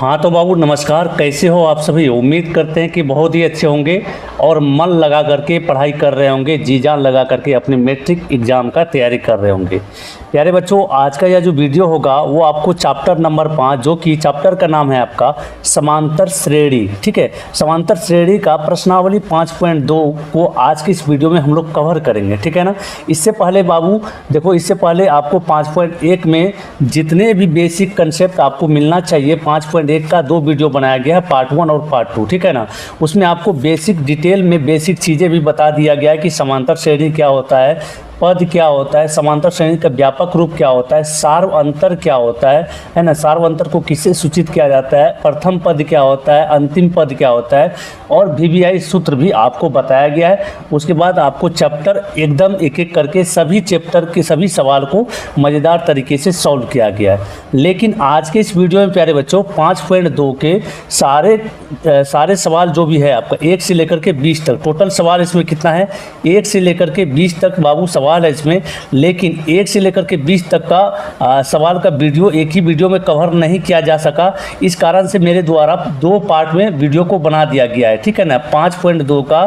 हाँ तो बाबू नमस्कार, कैसे हो आप सभी। उम्मीद करते हैं कि बहुत ही अच्छे होंगे और मन लगा करके पढ़ाई कर रहे होंगे, जी जान लगा करके अपने मैट्रिक एग्ज़ाम का तैयारी कर रहे होंगे। प्यारे बच्चों, आज का यह जो वीडियो होगा वो आपको चैप्टर नंबर 5, जो कि चैप्टर का नाम है आपका समांतर श्रेणी, ठीक है। समांतर श्रेणी का प्रश्नावली 5.2 को आज की इस वीडियो में हम लोग कवर करेंगे, ठीक है ना। इससे पहले बाबू देखो, इससे पहले आपको 5.1 में जितने भी बेसिक कंसेप्ट आपको मिलना चाहिए, 5.1 का 2 वीडियो बनाया गया है, पार्ट 1 और पार्ट 2, ठीक है ना। उसमें आपको बेसिक डिटेल में बेसिक चीज़ें भी बता दिया गया है कि समांतर श्रेणी क्या होता है, पद क्या होता है, समांतर श्रेणी का व्यापक रूप क्या होता है, सार्व अंतर क्या होता है ना। सार्व अंतर को किससे सूचित किया जाता है, प्रथम पद क्या होता है, अंतिम पद क्या होता है, और VBI सूत्र भी आपको बताया गया है। उसके बाद आपको चैप्टर एकदम एक एक करके सभी चैप्टर के सभी सवाल को मज़ेदार तरीके से सॉल्व किया गया है। लेकिन आज के इस वीडियो में प्यारे बच्चों 5.2 के सारे सवाल जो भी है आपका 1 से लेकर के 20 तक, टोटल सवाल इसमें कितना है, 1 से लेकर के 20 तक बाबू सवाल है इसमें। लेकिन 1 से लेकर के 20 तक का सवाल का वीडियो एक ही वीडियो में कवर नहीं किया जा सका। इस कारण से मेरे द्वारा 2 पार्ट में वीडियो को बना दिया गया है, ठीक है ना। 5.2 का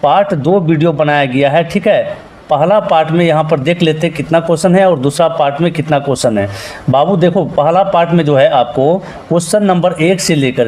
पार्ट 2 वीडियो बनाया गया है, ठीक है। पहला पार्ट में यहाँ पर देख लेते हैं कितना क्वेश्चन है और दूसरा पार्ट में कितना क्वेश्चन है। बाबू देखो, पहला पार्ट में जो है आपको क्वेश्चन नंबर 1 से लेकर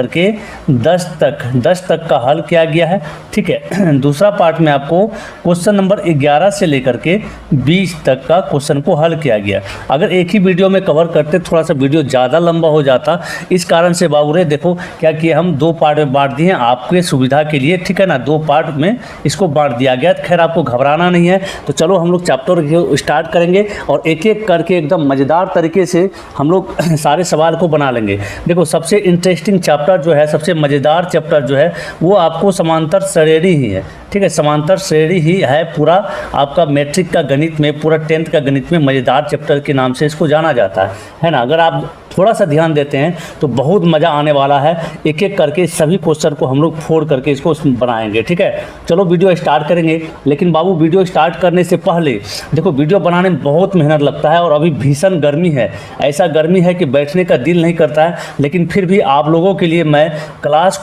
के 10 तक का हल किया गया है, ठीक है। दूसरा पार्ट में आपको क्वेश्चन नंबर 11 से लेकर के 20 तक का क्वेश्चन को हल किया गया। अगर एक ही वीडियो में कवर करते थोड़ा सा वीडियो ज़्यादा लंबा हो जाता। इस कारण से बाबू रे देखो क्या किया, हम 2 पार्ट में बांट दिए हैं आपके सुविधा के लिए, ठीक है ना। 2 पार्ट में इसको बांट दिया गया। खैर आपको घबराना नहीं है, तो चलो हम लोग चैप्टर स्टार्ट करेंगे और एक एक करके एकदम मज़ेदार तरीके से हम लोग सारे सवाल को बना लेंगे। देखो, सबसे इंटरेस्टिंग चैप्टर जो है, सबसे मज़ेदार चैप्टर जो है वो आपको समांतर श्रेणी ही है, ठीक है। समांतर श्रेणी ही है पूरा आपका मैट्रिक का गणित में, पूरा 10th का गणित में मज़ेदार चैप्टर के नाम से इसको जाना जाता है ना। अगर आप थोड़ा सा ध्यान देते हैं तो बहुत मज़ा आने वाला है। एक एक करके सभी क्वेश्चन को हम लोग फोड़ करके इसको बनाएंगे, ठीक है। चलो वीडियो स्टार्ट करेंगे। लेकिन बाबू वीडियो स्टार्ट करने से पहले देखो, वीडियो बनाने में बहुत मेहनत लगता है और अभी भीषण गर्मी है। ऐसा गर्मी है कि बैठने का दिल नहीं करता है। लेकिन फिर भी आप लोगों के लिए मैं क्लास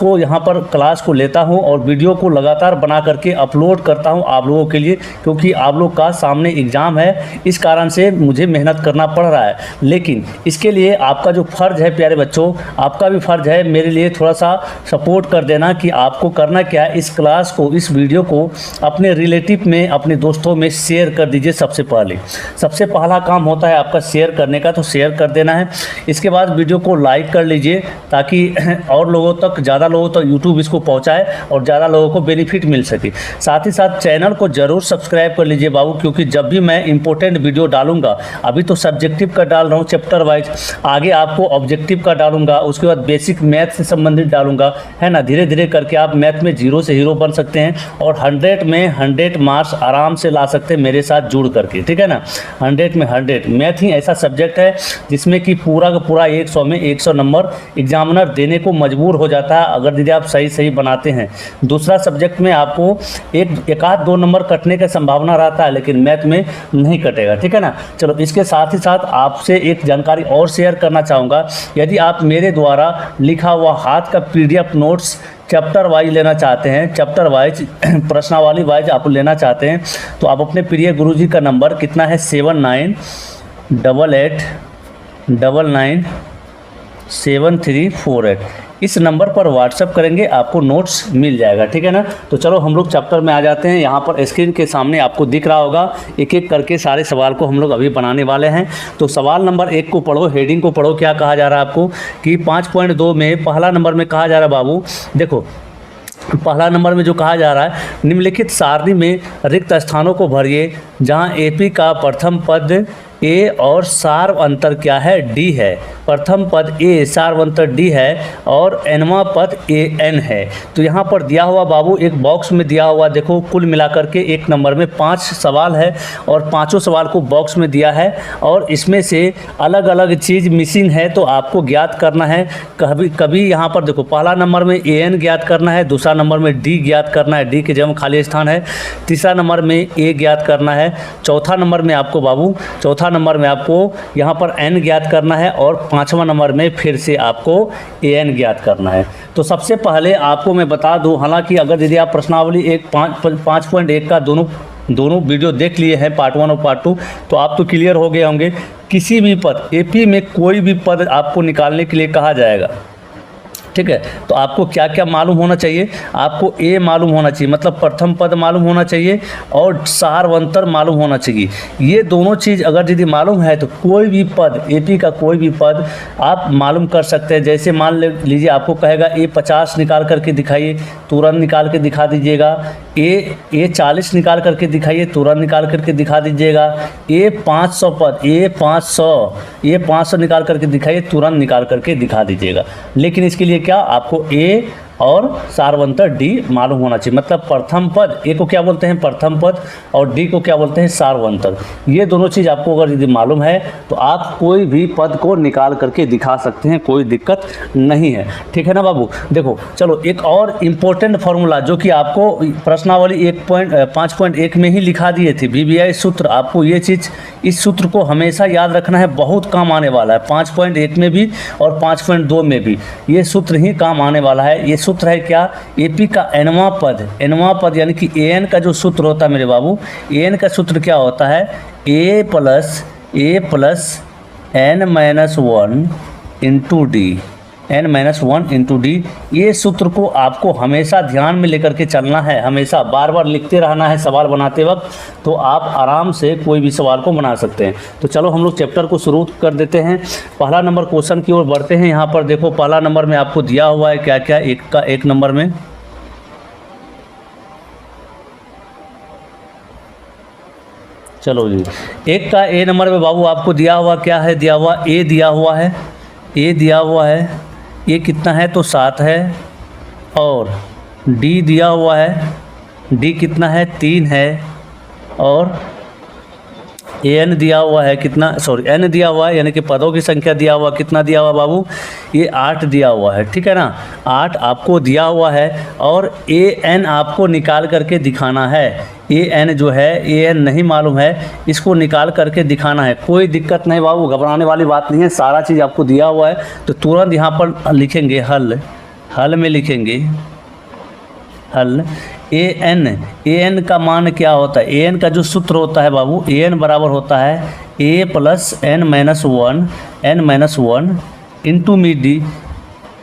को लेता हूँ और वीडियो को लगातार बना करके अपलोड करता हूँ आप लोगों के लिए, क्योंकि आप लोग का सामने एग्ज़ाम है। इस कारण से मुझे मेहनत करना पड़ रहा है। लेकिन इसके लिए आपका जो फ़र्ज़ है प्यारे बच्चों, आपका भी फ़र्ज़ है मेरे लिए थोड़ा सा सपोर्ट कर देना। कि आपको करना क्या है, इस क्लास को, इस वीडियो को अपने रिलेटिव में, अपने दोस्तों में शेयर कर दीजिए। सबसे पहला काम होता है आपका शेयर करने का, तो शेयर कर देना है। इसके बाद वीडियो को लाइक कर लीजिए ताकि और लोगों तक, ज़्यादा लोगों तक यूट्यूब इसको पहुँचाए और ज़्यादा लोगों को बेनिफिट मिल सके। साथ ही साथ चैनल को ज़रूर सब्सक्राइब कर लीजिए बाबू, क्योंकि जब भी मैं इंपॉर्टेंट वीडियो डालूंगा, अभी तो सब्जेक्टिव का डाल रहा हूँ चैप्टर वाइज, आगे आपको ऑब्जेक्टिव का डालूंगा, उसके बाद बेसिक मैथ से संबंधित डालूंगा, है ना। धीरे धीरे करके आप मैथ में 0 से हीरो बन सकते हैं और 100 में 100 मार्क्स आराम से ला सकते हैं मेरे साथ जुड़ करके, ठीक है ना। 100 में 100 मैथ ही ऐसा सब्जेक्ट है जिसमें कि पूरा का पूरा 100 में 100 नंबर एग्जामिनर देने को मजबूर हो जाता है, अगर दीदी आप सही बनाते हैं। दूसरा सब्जेक्ट में आपको एक आध 2 नंबर कटने की संभावना रहता है, लेकिन मैथ में नहीं कटेगा, ठीक है ना। चलो, इसके साथ ही साथ आपसे एक जानकारी और शेयर करना चाहूँगा। यदि आप मेरे द्वारा लिखा हुआ हाथ का PDF नोट्स चैप्टर वाइज लेना चाहते हैं, चैप्टर वाइज प्रश्नावली वाइज आप लेना चाहते हैं, तो आप अपने प्रिय गुरुजी का नंबर कितना है 7988997348, इस नंबर पर व्हाट्सअप करेंगे, आपको नोट्स मिल जाएगा, ठीक है ना। तो चलो हम लोग चैप्टर में आ जाते हैं। यहाँ पर स्क्रीन के सामने आपको दिख रहा होगा, एक एक करके सारे सवाल को हम लोग अभी बनाने वाले हैं। तो सवाल नंबर 1 को पढ़ो, हेडिंग को पढ़ो। क्या कहा जा रहा है आपको कि 5.2 में पहला नंबर में कहा जा रहा है बाबू, देखो पहला नंबर में जो कहा जा रहा है, निम्नलिखित सारणी में रिक्त स्थानों को भरिए जहाँ AP का प्रथम पद A और सार्व अंतर क्या है, D है। प्रथम पद A, सार्व अंतर D है और nवां पद AN है। तो यहाँ पर दिया हुआ बाबू एक बॉक्स में दिया हुआ, देखो कुल मिलाकर के एक नंबर में 5 सवाल है और पांचों सवाल को बॉक्स में दिया है और इसमें से अलग अलग चीज़ मिसिंग है, तो आपको ज्ञात करना है। कभी यहाँ पर देखो पहला नंबर में AN ज्ञात करना है, दूसरा नंबर में D ज्ञात करना है, D के जगह खाली स्थान है, तीसरा नंबर में A ज्ञात करना है, चौथा नंबर में आपको बाबू यहाँ पर n ज्ञात करना है और पाँचवा नंबर में फिर से आपको an ज्ञात करना है। तो सबसे पहले आपको मैं बता दूं, हालांकि अगर यदि आप प्रश्नावली 5.1 का दोनों वीडियो देख लिए हैं, पार्ट 1 और पार्ट 2, तो आप तो क्लियर हो गए होंगे। किसी भी पद एपी में कोई भी पद आपको निकालने के लिए कहा जाएगा, ठीक है, तो आपको क्या क्या मालूम होना चाहिए, आपको ए मालूम होना चाहिए, मतलब प्रथम पद मालूम होना चाहिए और सारवंतर मालूम होना चाहिए। ये दोनों चीज़ अगर यदि मालूम है तो कोई भी पद एपी का कोई भी पद आप मालूम कर सकते हैं। जैसे मान लीजिए आपको कहेगा ए 50 निकाल करके दिखाइए, तुरंत निकाल के दिखा दीजिएगा। ए 40 निकाल करके दिखाइए, तुरंत निकाल करके दिखा दीजिएगा। ए 500 पद, ए 500 निकाल करके दिखाइए, तुरंत निकाल करके दिखा दीजिएगा। लेकिन इसके लिए क्या आपको ए और सारवंतर डी मालूम होना चाहिए। मतलब प्रथम पद ए को क्या बोलते हैं प्रथम पद और डी को क्या बोलते हैं सारवंतर। ये दोनों चीज़ आपको अगर यदि मालूम है तो आप कोई भी पद को निकाल करके दिखा सकते हैं, कोई दिक्कत नहीं है, ठीक है ना बाबू। देखो चलो एक और इम्पोर्टेंट फार्मूला जो कि आपको प्रश्नावली 5.1 में ही लिखा दिए थे, VBI सूत्र। आपको ये चीज़ इस सूत्र को हमेशा याद रखना है, बहुत काम आने वाला है 5.1 में भी और 5.2 में भी ये सूत्र ही काम आने वाला है। ये सूत्र है क्या, एपी का एनवां पद यानी कि एन का जो सूत्र होता है मेरे बाबू, एन का सूत्र क्या होता है, a plus n-1 into d, n-1 into d. ये सूत्र को आपको हमेशा ध्यान में लेकर के चलना है, हमेशा बार बार लिखते रहना है सवाल बनाते वक्त, तो आप आराम से कोई भी सवाल को बना सकते हैं। तो चलो हम लोग चैप्टर को शुरू कर देते हैं। पहला नंबर क्वेश्चन की ओर बढ़ते हैं। यहाँ पर देखो पहला नंबर में आपको दिया हुआ है क्या क्या, एक नंबर में चलो जी, एक का ए नंबर में बाबू आपको दिया हुआ क्या है, दिया हुआ ए दिया हुआ है, ये कितना है तो 7 है, और डी दिया हुआ है, डी कितना है 3 है, और एन दिया हुआ है कितना, एन दिया हुआ है यानी कि पदों की संख्या दिया हुआ, कितना दिया हुआ बाबू, ये 8 दिया हुआ है, ठीक है ना, 8 आपको दिया हुआ है। और ए एन आपको निकाल करके दिखाना है। ए एन जो है, ए एन नहीं मालूम है, इसको निकाल करके दिखाना है। कोई दिक्कत नहीं बाबू, घबराने वाली बात नहीं है, सारा चीज़ आपको दिया हुआ है। तो तुरंत यहाँ पर लिखेंगे हल में लिखेंगे हल। ए एन का मान क्या होता है, ए एन का जो सूत्र होता है बाबू, ए एन बराबर होता है a plus n-1 into me D.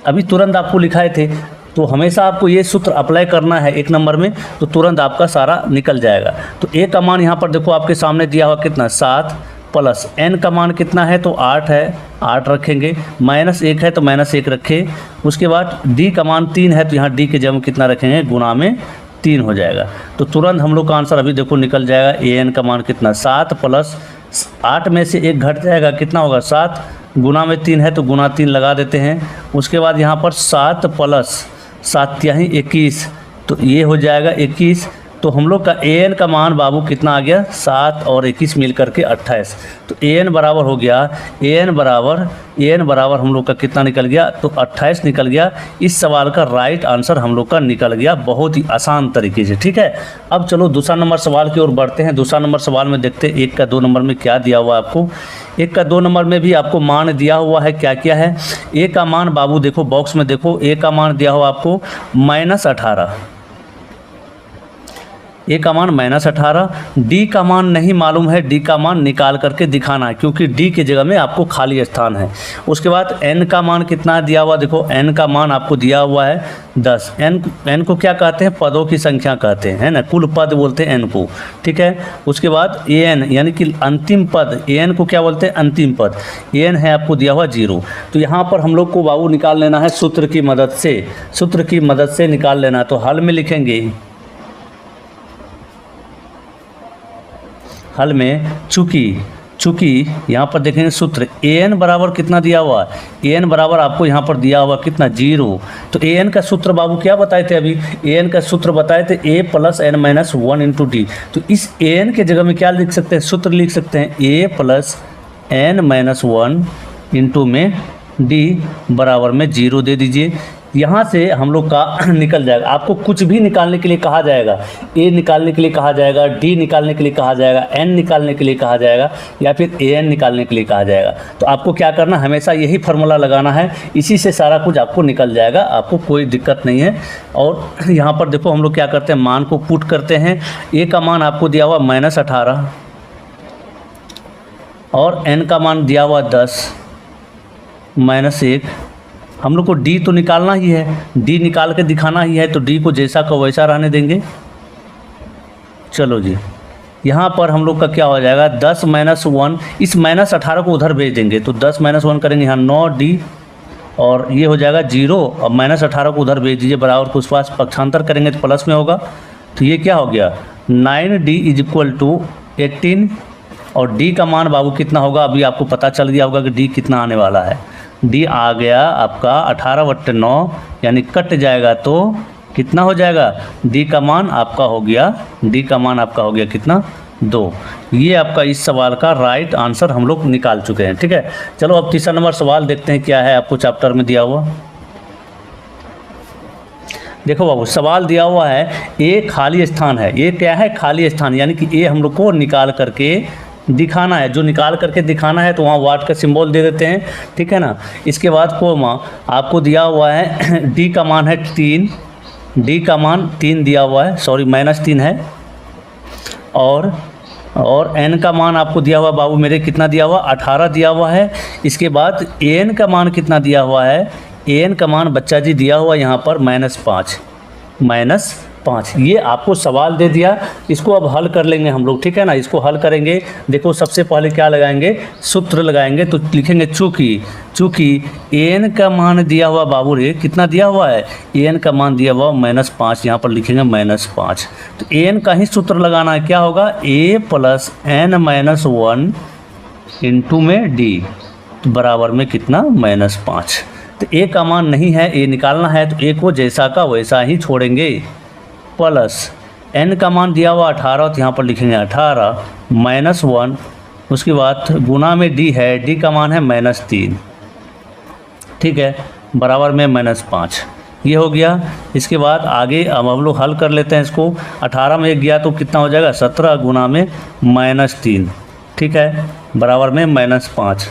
अभी तुरंत आपको लिखाए थे, तो हमेशा आपको ये सूत्र अप्लाई करना है एक नंबर में, तो तुरंत आपका सारा निकल जाएगा। तो ए का मान यहाँ पर देखो आपके सामने दिया हुआ कितना 7, प्लस एन का मान कितना है तो 8 है, 8 रखेंगे, -1 है तो -1 रखें। उसके बाद डी का मान 3 है, तो यहाँ डी के जगह कितना रखेंगे, गुना में 3 हो जाएगा। तो तुरंत हम लोग का आंसर अभी देखो निकल जाएगा। ए एन का मान कितना 7 प्लस 8 में से 1 घट जाएगा, कितना होगा 7, गुना में 3 है तो गुना 3 लगा देते हैं। उसके बाद यहाँ पर 7 प्लस 7 यानी 21, तो ये हो जाएगा 21। तो हम लोग का ए एन का मान बाबू कितना आ गया, 7 और 21 मिल करके 28। तो ए एन बराबर हो गया, ए एन बराबर हम लोग का कितना निकल गया, तो 28 निकल गया। इस सवाल का राइट आंसर हम लोग का निकल गया, बहुत ही आसान तरीके से, ठीक है। अब चलो दूसरा नंबर सवाल की ओर बढ़ते हैं। दूसरा नंबर सवाल में देखते हैं 1 का 2 नंबर में क्या दिया हुआ है आपको। 1 का 2 नंबर में भी आपको मान दिया हुआ है, क्या क्या है। ए का मान बाबू देखो बॉक्स में देखो, ए का मान दिया हुआ आपको -18, ए का मान -18। डी का मान नहीं मालूम है, डी का मान निकाल करके दिखाना है, क्योंकि डी के जगह में आपको खाली स्थान है। उसके बाद एन का मान कितना दिया हुआ, देखो एन का मान आपको दिया हुआ है 10। एन को क्या कहते हैं, पदों की संख्या कहते हैं, है ना, कुल पद बोलते हैं एन को, ठीक है। उसके बाद ए एन यानी कि अंतिम पद, ए एन को क्या बोलते हैं, अंतिम पद। ए एन है आपको दिया हुआ 0। तो यहाँ पर हम लोग को बाबू निकाल लेना है सूत्र की मदद से निकाल लेना है। तो हल में लिखेंगे, हल में चूँकि यहाँ पर देखेंगे सूत्र ए एन बराबर कितना दिया हुआ है, ए एन बराबर आपको यहाँ पर दिया हुआ कितना 0। तो ए एन का सूत्र बाबू क्या बताए थे अभी, ए एन का सूत्र बताए थे ए प्लस n-1 इंटू डी। तो इस ए एन के जगह में क्या लिख सकते हैं, सूत्र लिख सकते हैं ए प्लस n-1 इंटू में डी बराबर में 0 दे दीजिए। यहाँ से हम लोग का निकल जाएगा। आपको कुछ भी निकालने के लिए कहा जाएगा, ए निकालने के लिए कहा जाएगा, डी निकालने के लिए कहा जाएगा, एन निकालने के लिए कहा जाएगा, या फिर ए एन निकालने के लिए कहा जाएगा। तो आपको क्या करना, हमेशा यही फार्मूला लगाना है, इसी से सारा कुछ आपको निकल जाएगा, आपको कोई दिक्कत नहीं है। और यहाँ पर देखो हम लोग क्या करते हैं, मान को पुट करते हैं। ए का मान आपको दिया हुआ -18 और एन का मान दिया हुआ 10 -1। हम लोग को डी तो निकालना ही है, डी निकाल के दिखाना ही है, तो डी को जैसा का वैसा रहने देंगे। चलो जी, यहाँ पर हम लोग का क्या हो जाएगा, 10 - 1, इस -18 को उधर भेज देंगे, तो 10 - 1 करेंगे यहाँ 9 डी, और ये हो जाएगा 0, और -18 को उधर भेज दीजिए, बराबर को उस पास पक्षांतर करेंगे तो प्लस में होगा। तो ये क्या हो गया, 9D = 18, और डी का मान बाबू कितना होगा, अभी आपको पता चल गया होगा कि डी कितना आने वाला है। डी आ गया आपका 18/9, यानी कट जाएगा तो कितना हो जाएगा, डी का मान आपका हो गया, डी का मान आपका हो गया कितना, 2। ये आपका इस सवाल का राइट आंसर हम लोग निकाल चुके हैं। ठीक है, चलो अब तीसरा नंबर सवाल देखते हैं क्या है आपको चैप्टर में दिया हुआ। देखो बाबू, सवाल दिया हुआ है ए खाली स्थान है। ये क्या है, खाली स्थान, यानी कि ए हम लोग को निकाल करके दिखाना है। जो निकाल करके दिखाना है तो वहाँ वाट का सिंबल दे देते हैं, ठीक है ना। इसके बाद कोमा आपको दिया हुआ है डी का मान है 3, डी का मान 3 दिया हुआ है, सॉरी -3 है, और एन का मान आपको दिया हुआ बाबू मेरे कितना दिया हुआ, 18 दिया हुआ है। इसके बाद एन का मान कितना दिया हुआ है, एन का मान बच्चा जी दिया हुआ यहाँ पर -5। ये आपको सवाल दे दिया, इसको अब हल कर लेंगे हम लोग, ठीक है ना। इसको हल करेंगे, देखो सबसे पहले क्या लगाएंगे, सूत्र लगाएंगे। तो लिखेंगे चूँकि एन का मान दिया हुआ बाबू रे कितना दिया हुआ है, एन का मान दिया हुआ -5, यहाँ पर लिखेंगे -5। तो एन का ही सूत्र लगाना है, क्या होगा, a + n - 1 इंटू में डी, तो बराबर में कितना, -5। तो ए का मान नहीं है, ए निकालना है, तो ए को जैसा का वैसा ही छोड़ेंगे, प्लस एन का मान दिया हुआ 18, तो यहाँ पर लिखेंगे 18 -1, उसके बाद गुना में डी है, डी का मान है -3, ठीक है, बराबर में -5। ये हो गया। इसके बाद आगे अब हम लोग हल कर लेते हैं इसको। 18 में 1 गया तो कितना हो जाएगा, 17 गुना में -3, ठीक है, बराबर में -5।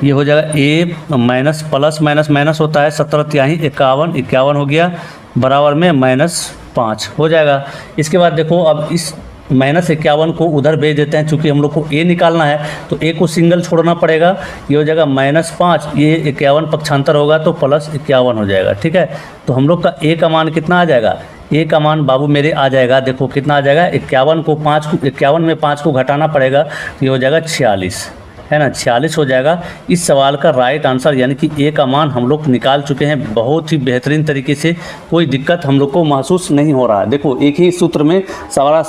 ये हो जाएगा ए माइनस प्लस माइनस माइनस होता है, 17 तिहाई 51 हो गया, बराबर में -5 हो जाएगा। इसके बाद देखो अब इस -51 को उधर भेज देते हैं, चूँकि हम लोग को ए निकालना है तो ए को सिंगल छोड़ना पड़ेगा। ये हो जाएगा -5, ये 51 पक्षांतर होगा तो +51 हो जाएगा, ठीक है। तो हम लोग का ए का मान कितना आ जाएगा, ए का मान बाबू मेरे आ जाएगा, देखो कितना आ जाएगा, 51 में 5 को घटाना पड़ेगा, तो ये हो जाएगा 46, है ना, 46 हो जाएगा। इस सवाल का राइट आंसर यानी कि ए का मान हम लोग निकाल चुके हैं बहुत ही बेहतरीन तरीके से, कोई दिक्कत हम लोग को महसूस नहीं हो रहा है। देखो एक ही सूत्र में सारा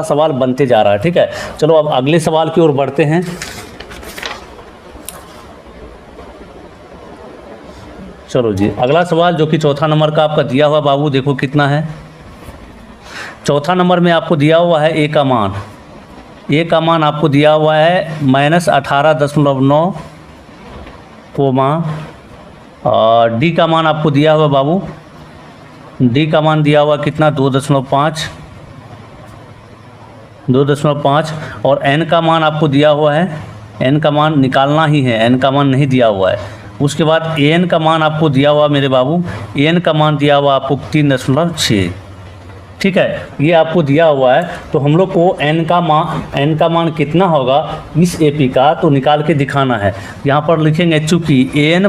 सवाल बनते जा रहा है, ठीक है। चलो अब अगले सवाल की ओर बढ़ते हैं। चलो जी, अगला सवाल जो कि चौथा नंबर का आपका दिया हुआ बाबू, देखो कितना है। चौथा नंबर में आपको दिया हुआ है ए का मान, ए का मान आपको दिया हुआ है -18.9 कोमा, और डी का मान आपको दिया हुआ बाबू, डी का मान दिया हुआ कितना 2.5, और एन का मान आपको दिया हुआ है, एन का मान निकालना ही है, एन का मान नहीं दिया हुआ है। उसके बाद एन का मान आपको दिया हुआ मेरे बाबू, एन का मान दिया हुआ आपको 3.6, ठीक है, ये आपको दिया हुआ है। तो हम लोग को एन का मान कितना होगा इस एपी का तो निकाल के दिखाना है। यहाँ पर लिखेंगे चूँकि एन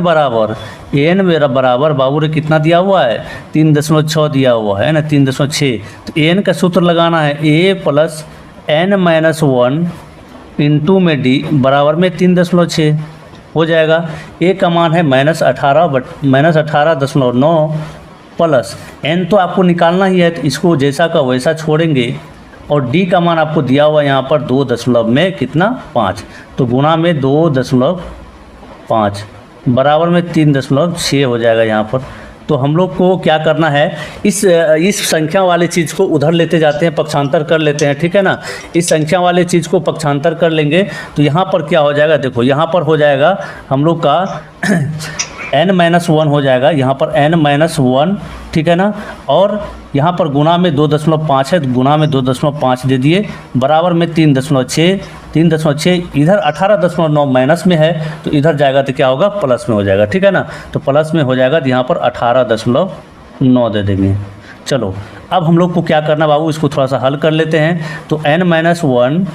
मेरा बराबर बाबू रे कितना दिया हुआ है 3.6 दिया हुआ है ना, 3.6। तो एन का सूत्र लगाना है a + n-1 इंटू में डी बराबर में 3.6 हो जाएगा। ए का मान है -18.9 प्लस एन तो आपको निकालना ही है, तो इसको जैसा का वैसा छोड़ेंगे, और डी का मान आपको दिया हुआ यहाँ पर 2.5, तो गुना में 2.5 बराबर में 3.6 हो जाएगा यहाँ पर। तो हम लोग को क्या करना है, इस संख्या वाले चीज़ को उधर लेते जाते हैं, पक्षांतर कर लेते हैं, ठीक है ना। इस संख्या वाले चीज़ को पक्षांतर कर लेंगे तो यहाँ पर क्या हो जाएगा, देखो यहाँ पर हो जाएगा हम लोग का n-1 हो जाएगा, यहाँ पर n-1, ठीक है ना। और यहाँ पर गुना में 2.5 है, तो गुना में 2.5 दे दिए, बराबर में 3.6, 3.6 इधर 18.9 माइनस में है, तो इधर जाएगा तो क्या होगा, प्लस में हो जाएगा, ठीक है ना। तो प्लस में हो जाएगा, तो यहाँ पर 18.9 दे देंगे। चलो अब हम लोग को क्या करना बाबू, इसको थोड़ा सा हल कर लेते हैं। तो n-1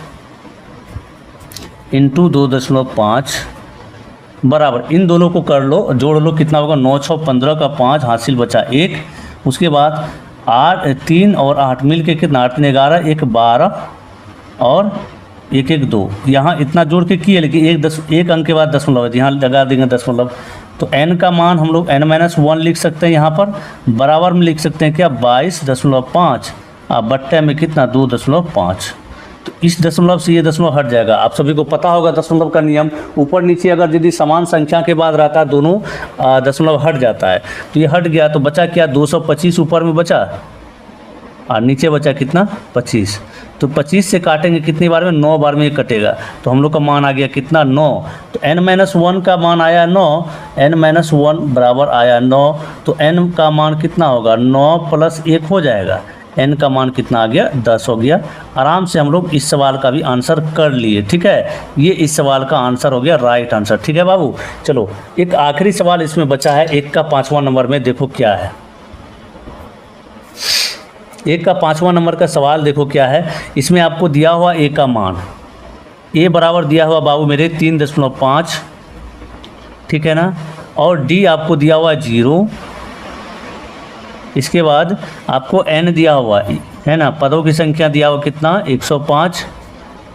इंटू 2.5 बराबर, इन दोनों को कर लो, जोड़ लो, कितना होगा, 9 6 15 का 5, हासिल बचा 1। उसके बाद 3 और 8 मिल के कितना, 8 3 11, 1 12 और 1 1 2, यहाँ इतना जोड़ के किए, लेकिन एक अंक के बाद दशमलव है, यहाँ लगा देंगे दशमलव। तो n का मान हम लोग n-1 लिख सकते हैं, यहाँ पर बराबर में लिख सकते हैं क्या, 22.5, बट्टे में कितना, 2.5। तो इस दशमलव से ये दशमलव हट जाएगा। आप सभी को पता होगा दशमलव का नियम, ऊपर नीचे अगर यदि समान संख्या के बाद रहता है, दोनों दशमलव हट जाता है। तो ये हट गया, तो बचा क्या, 225 ऊपर में बचा और नीचे बचा कितना, 25। तो 25 से काटेंगे कितनी बार में, 9 बार में ये कटेगा। तो हम लोग का मान आ गया कितना, 9। तो n-1 का मान आया 9, n-1 बराबर आया 9। तो n का मान कितना होगा, 9 + 1 हो जाएगा। n का मान कितना आ गया, 10 हो गया। आराम से हम लोग इस सवाल का भी आंसर कर लिए, ठीक है। ये इस सवाल का आंसर हो गया, राइट आंसर, ठीक है बाबू। चलो एक आखिरी सवाल इसमें बचा है, 1 का 5वां नंबर में, देखो क्या है। 1 का 5वां नंबर का सवाल देखो क्या है। इसमें आपको दिया हुआ a का मान, a बराबर दिया हुआ बाबू मेरे 3.5, ठीक है ना। और d आपको दिया हुआ 0। इसके बाद आपको n दिया हुआ है ना, पदों की संख्या दिया हुआ कितना, 105।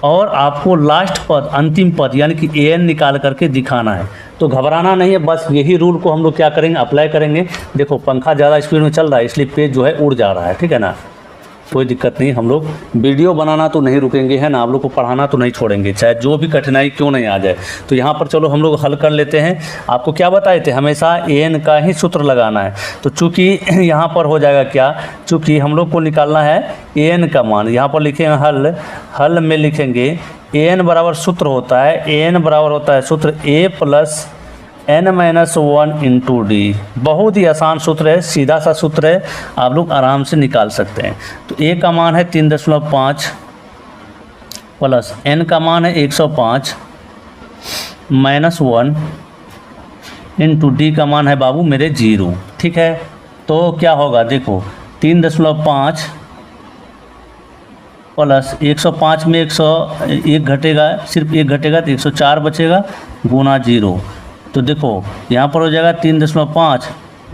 और आपको लास्ट पद, अंतिम पद यानी कि an निकाल करके दिखाना है। तो घबराना नहीं है, बस यही रूल को हम लोग क्या करेंगे, अप्लाई करेंगे। देखो पंखा ज़्यादा स्पीड में चल रहा है, इसलिए पेज जो है उड़ जा रहा है, ठीक है ना। कोई दिक्कत नहीं, हम लोग वीडियो बनाना तो नहीं रुकेंगे, है ना, आप लोग को पढ़ाना तो नहीं छोड़ेंगे, चाहे जो भी कठिनाई क्यों नहीं आ जाए। तो यहाँ पर चलो हम लोग हल कर लेते हैं। आपको क्या बताए थे, हमेशा an का ही सूत्र लगाना है। तो चूँकि यहाँ पर हो जाएगा क्या, चूँकि हम लोग को निकालना है an का मान, यहाँ पर लिखेंगे हल में लिखेंगे an बराबर सूत्र होता है, an बराबर होता है सूत्र a + n-1 इंटू डी। बहुत ही आसान सूत्र है, सीधा सा सूत्र है, आप लोग आराम से निकाल सकते हैं। तो a का मान है 3.5 प्लस n का मान है 105 -1 इंटू डी का मान है बाबू मेरे 0, ठीक है। तो क्या होगा, देखो 3.5 प्लस 105 में 101 घटेगा, सिर्फ 1 घटेगा, तो 104 बचेगा, गुना 0। तो देखो यहाँ पर हो जाएगा 3.5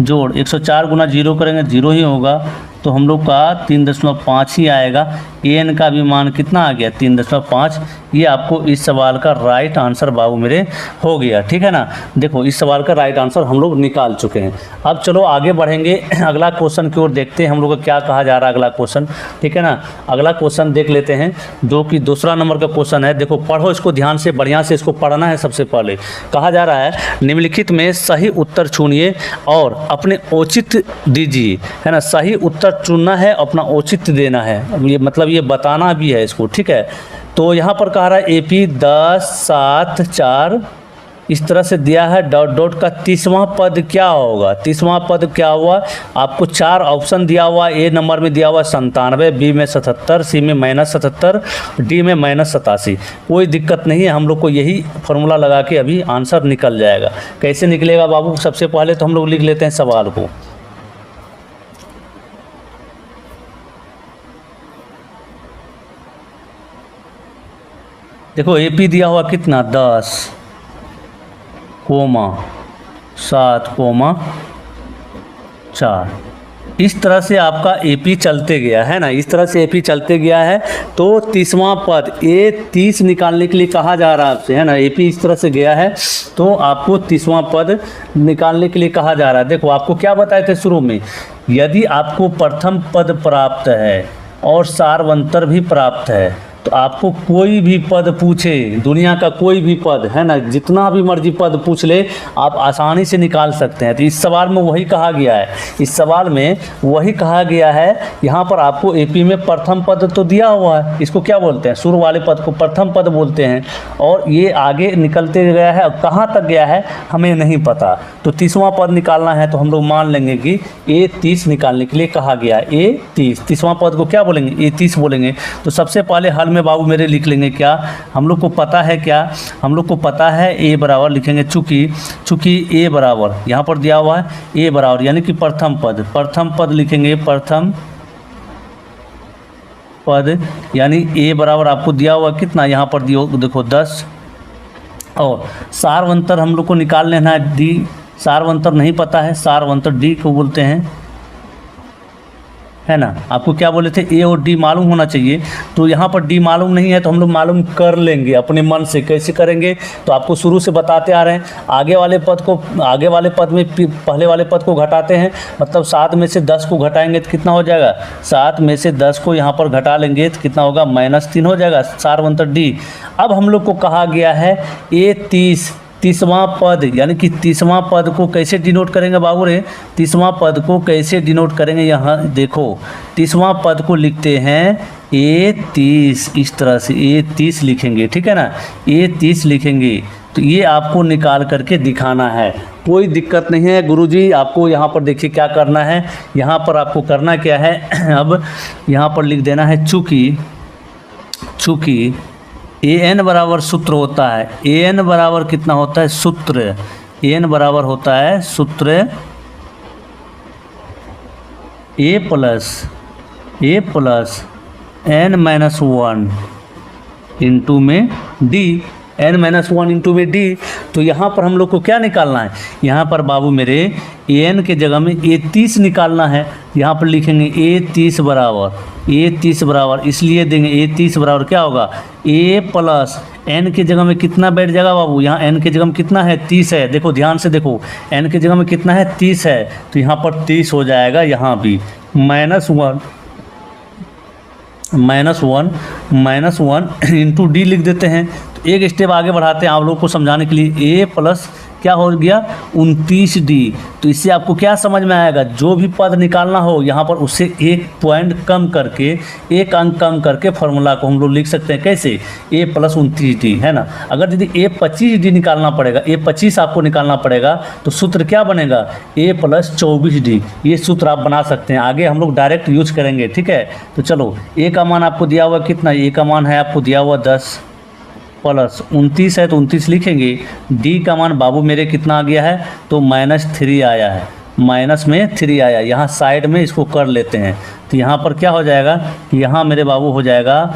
जोड़ 104 गुना 0 करेंगे, 0 ही होगा। तो हम लोग का 3.5 ही आएगा। an का भी मान कितना आ गया, 3.5। ये आपको इस सवाल का राइट आंसर बाबू मेरे हो गया, ठीक है ना। देखो इस सवाल का राइट आंसर हम लोग निकाल चुके हैं। अब चलो आगे बढ़ेंगे, अगला क्वेश्चन की ओर देखते हैं हम लोग को क्या कहा जा रहा है अगला क्वेश्चन, ठीक है ना। अगला क्वेश्चन देख लेते हैं, जो कि दूसरा नंबर का क्वेश्चन है। देखो पढ़ो इसको ध्यान से, बढ़िया से इसको पढ़ना है। सबसे पहले कहा जा रहा है, निम्नलिखित में सही उत्तर चुनिए और अपने औचित्य दीजिए, है ना। सही उत्तर चुनना है, अपना औचित्य देना है, ये मतलब ये बताना भी है इसको, ठीक है। तो यहाँ पर कह रहा है AP 10 7 4 इस तरह से दिया है, डॉट डॉट का 30वां पद क्या होगा। 30वां पद क्या हुआ, आपको 4 ऑप्शन दिया हुआ। ए नंबर में दिया हुआ 97, बी में 77, सी में -77, डी में -87। कोई दिक्कत नहीं है, हम लोग को यही फार्मूला लगा के अभी आंसर निकल जाएगा। कैसे निकलेगा बाबू, सबसे पहले तो हम लोग लिख लेते हैं सवाल को। देखो AP दिया हुआ कितना, 10, 7, 4। इस तरह से आपका AP चलते गया है ना, इस तरह से AP चलते गया है। तो 30वां पद A30 निकालने के लिए कहा जा रहा है आपसे, है ना। AP इस तरह से गया है, तो आपको 30वां पद निकालने के लिए कहा जा रहा है। देखो आपको क्या बताए थे शुरू में, यदि आपको प्रथम पद प्राप्त है और सारवंतर भी प्राप्त है, तो तो आपको कोई भी पद पूछे, दुनिया का कोई भी पद है ना, जितना भी मर्जी पद पूछ ले आप आसानी से निकाल सकते हैं। तो इस सवाल में वही कहा गया है, इस सवाल में वही कहा गया है। यहाँ पर आपको एपी में प्रथम पद तो दिया हुआ है, इसको क्या बोलते हैं, शुरू वाले पद को प्रथम पद बोलते हैं, और ये आगे निकलते गया है, अब कहाँ तक गया है हमें नहीं पता। तो 30वां पद निकालना है तो हम लोग मान लेंगे कि A30 निकालने के लिए कहा गया है। A30, 30वां पद को क्या बोलेंगे, A30 बोलेंगे। तो सबसे पहले हल में बाबू मेरे लिख लेंगे क्या, हम लोग को पता है क्या, हम लोग को पता है A बराबर लिखेंगे, चूँकि A बराबर यहाँ पर दिया हुआ है A बराबर यानी कि प्रथम पद लिखेंगे, प्रथम पद यानी A बराबर आपको दिया हुआ कितना, यहाँ पर दियो देखो 10, और सारवंतर हम लोग को निकाल लेना है D, सारवंतर नहीं पता है, सारवंतर D को बोलते हैं, है ना। आपको क्या बोले थे, A और D मालूम होना चाहिए, तो यहाँ पर D मालूम नहीं है तो हम लोग मालूम कर लेंगे अपने मन से। कैसे करेंगे, तो आपको शुरू से बताते आ रहे हैं, आगे वाले पद में पहले वाले पद को घटाते हैं, मतलब 7 में से 10 को घटाएंगे तो कितना हो जाएगा, 7 में से 10 को यहाँ पर घटा लेंगे तो कितना होगा, -3 हो जाएगा, सारवंतर D। अब हम लोग को कहा गया है A30, 30वां पद यानी कि 30वां पद को कैसे डिनोट करेंगे बाबू रे, 30वां पद को कैसे डिनोट करेंगे, यहाँ देखो 30वां पद को लिखते हैं A30, इस तरह से A30 लिखेंगे, ठीक है ना, A30 लिखेंगे। तो ये आपको निकाल करके दिखाना है, कोई दिक्कत नहीं है गुरुजी। आपको यहाँ पर देखिए क्या करना है, यहाँ पर आपको करना क्या है, अब यहाँ पर लिख देना है चूँकि an बराबर सूत्र होता है, an बराबर कितना होता है, सूत्र an बराबर होता है सूत्र a प्लस n-1 इंटू में d, n-1 इंटू में d। तो यहाँ पर हम लोग को क्या निकालना है, यहाँ पर बाबू मेरे an के जगह में A30 निकालना है। यहाँ पर लिखेंगे A30 बराबर इसलिए देंगे A30 बराबर क्या होगा, A प्लस n के जगह में कितना बैठ जाएगा बाबू, यहाँ n के जगह में कितना है, 30 है, देखो ध्यान से देखो n के जगह में कितना है, 30 है, तो यहाँ पर 30 हो जाएगा, यहाँ भी -1 इंटू D लिख देते हैं। तो एक स्टेप आगे बढ़ाते हैं आप लोगों को समझाने के लिए, A प्लस क्या हो गया 29D। तो इससे आपको क्या समझ में आएगा, जो भी पद निकालना हो यहाँ पर उससे एक पॉइंट कम करके, एक अंक कम करके फॉर्मूला को हम लोग लिख सकते हैं। कैसे, A प्लस 29D, है ना। अगर यदि A25D निकालना पड़ेगा, A25 आपको निकालना पड़ेगा, तो सूत्र क्या बनेगा, A प्लस 24D। ये सूत्र आप बना सकते हैं, आगे हम लोग डायरेक्ट यूज करेंगे, ठीक है। तो चलो A का मान आपको दिया हुआ कितना, A का मान है आपको दिया हुआ 10 प्लस 29 है तो 29 लिखेंगे। D का मान बाबू मेरे कितना आ गया है, तो -3 आया है, -3 आया। यहाँ साइड में इसको कर लेते हैं, तो यहाँ पर क्या हो जाएगा, यहाँ मेरे बाबू हो जाएगा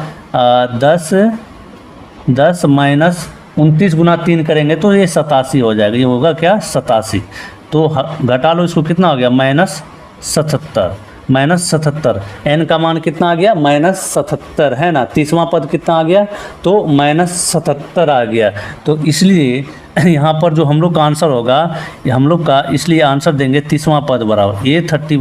10 माइनस 29 गुना 3 करेंगे तो ये 87 हो जाएगा। ये होगा क्या, 87। तो घटा लो इसको, कितना हो गया, -77। n का मान कितना आ गया, -77, है ना। 30वां पद कितना आ गया, तो -77 आ गया। तो इसलिए यहाँ पर जो हम लोग का आंसर होगा, हम लोग का इसलिए आंसर देंगे 30वां पद बराबर A30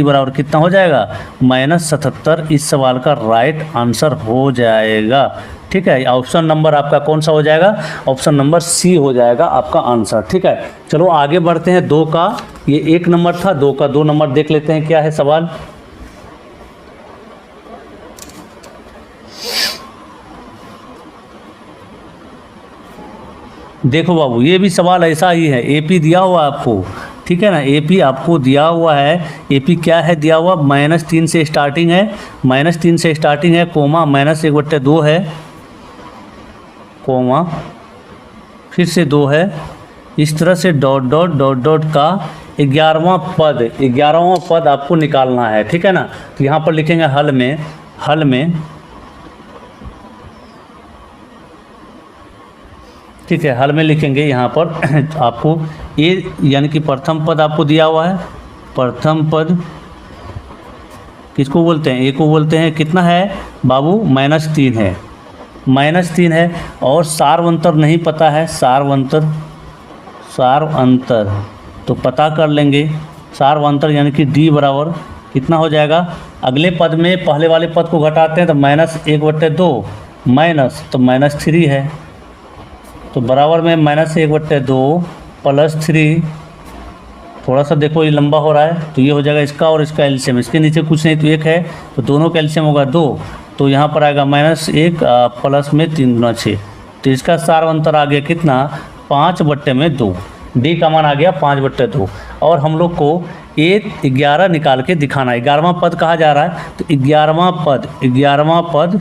बराबर कितना हो जाएगा, -77। इस सवाल का राइट आंसर हो जाएगा, ठीक है। ऑप्शन नंबर आपका कौन सा हो जाएगा, ऑप्शन नंबर C हो जाएगा आपका आंसर, ठीक है। चलो आगे बढ़ते हैं, 2 का ये 1 नंबर था, 2 का 2 नंबर देख लेते हैं क्या है सवाल। देखो बाबू, ये भी सवाल ऐसा ही है, AP दिया हुआ आपको, ठीक है ना। AP आपको दिया हुआ है, AP क्या है दिया हुआ, -3 से स्टार्टिंग है, कोमा -1/2 है, कोमा फिर से 2 है, इस तरह से डॉट का 11वां पद आपको निकालना है, ठीक है ना। तो यहाँ पर लिखेंगे हल में, ठीक है, हल में लिखेंगे यहाँ पर आपको A यानी कि प्रथम पद आपको दिया हुआ है। प्रथम पद किसको बोलते हैं, A को बोलते हैं। कितना है बाबू, -3 है, और सारवंतर नहीं पता है, सारवंतर तो पता कर लेंगे। सारवंतर यानी कि D बराबर कितना हो जाएगा, अगले पद में पहले वाले पद को घटाते हैं तो -1/2 माइनस तो -3 है, तो बराबर में -1/2 +3, थोड़ा सा देखो ये लंबा हो रहा है तो ये हो जाएगा इसका और इसका एलसीएम, इसके नीचे कुछ नहीं तो 1 है तो दोनों का एलसीएम होगा 2, तो यहाँ पर आएगा -1 प्लस में 3 × 6, तो इसका सारवंतर आ गया कितना 5/2, डी का मान आ गया 5/2। और हम लोग को 11 निकाल के दिखाना है, 11वां पद कहा जा रहा है तो 11वां पद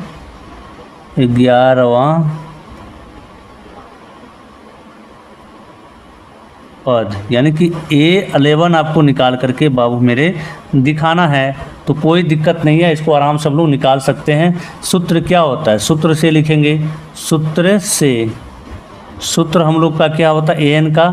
यानी कि A11 आपको निकाल करके बाबू मेरे दिखाना है, तो कोई दिक्कत नहीं है, इसको आराम से हम लोग निकाल सकते हैं। सूत्र क्या होता है, सूत्र से लिखेंगे, सूत्र हम लोग का क्या होता है an का,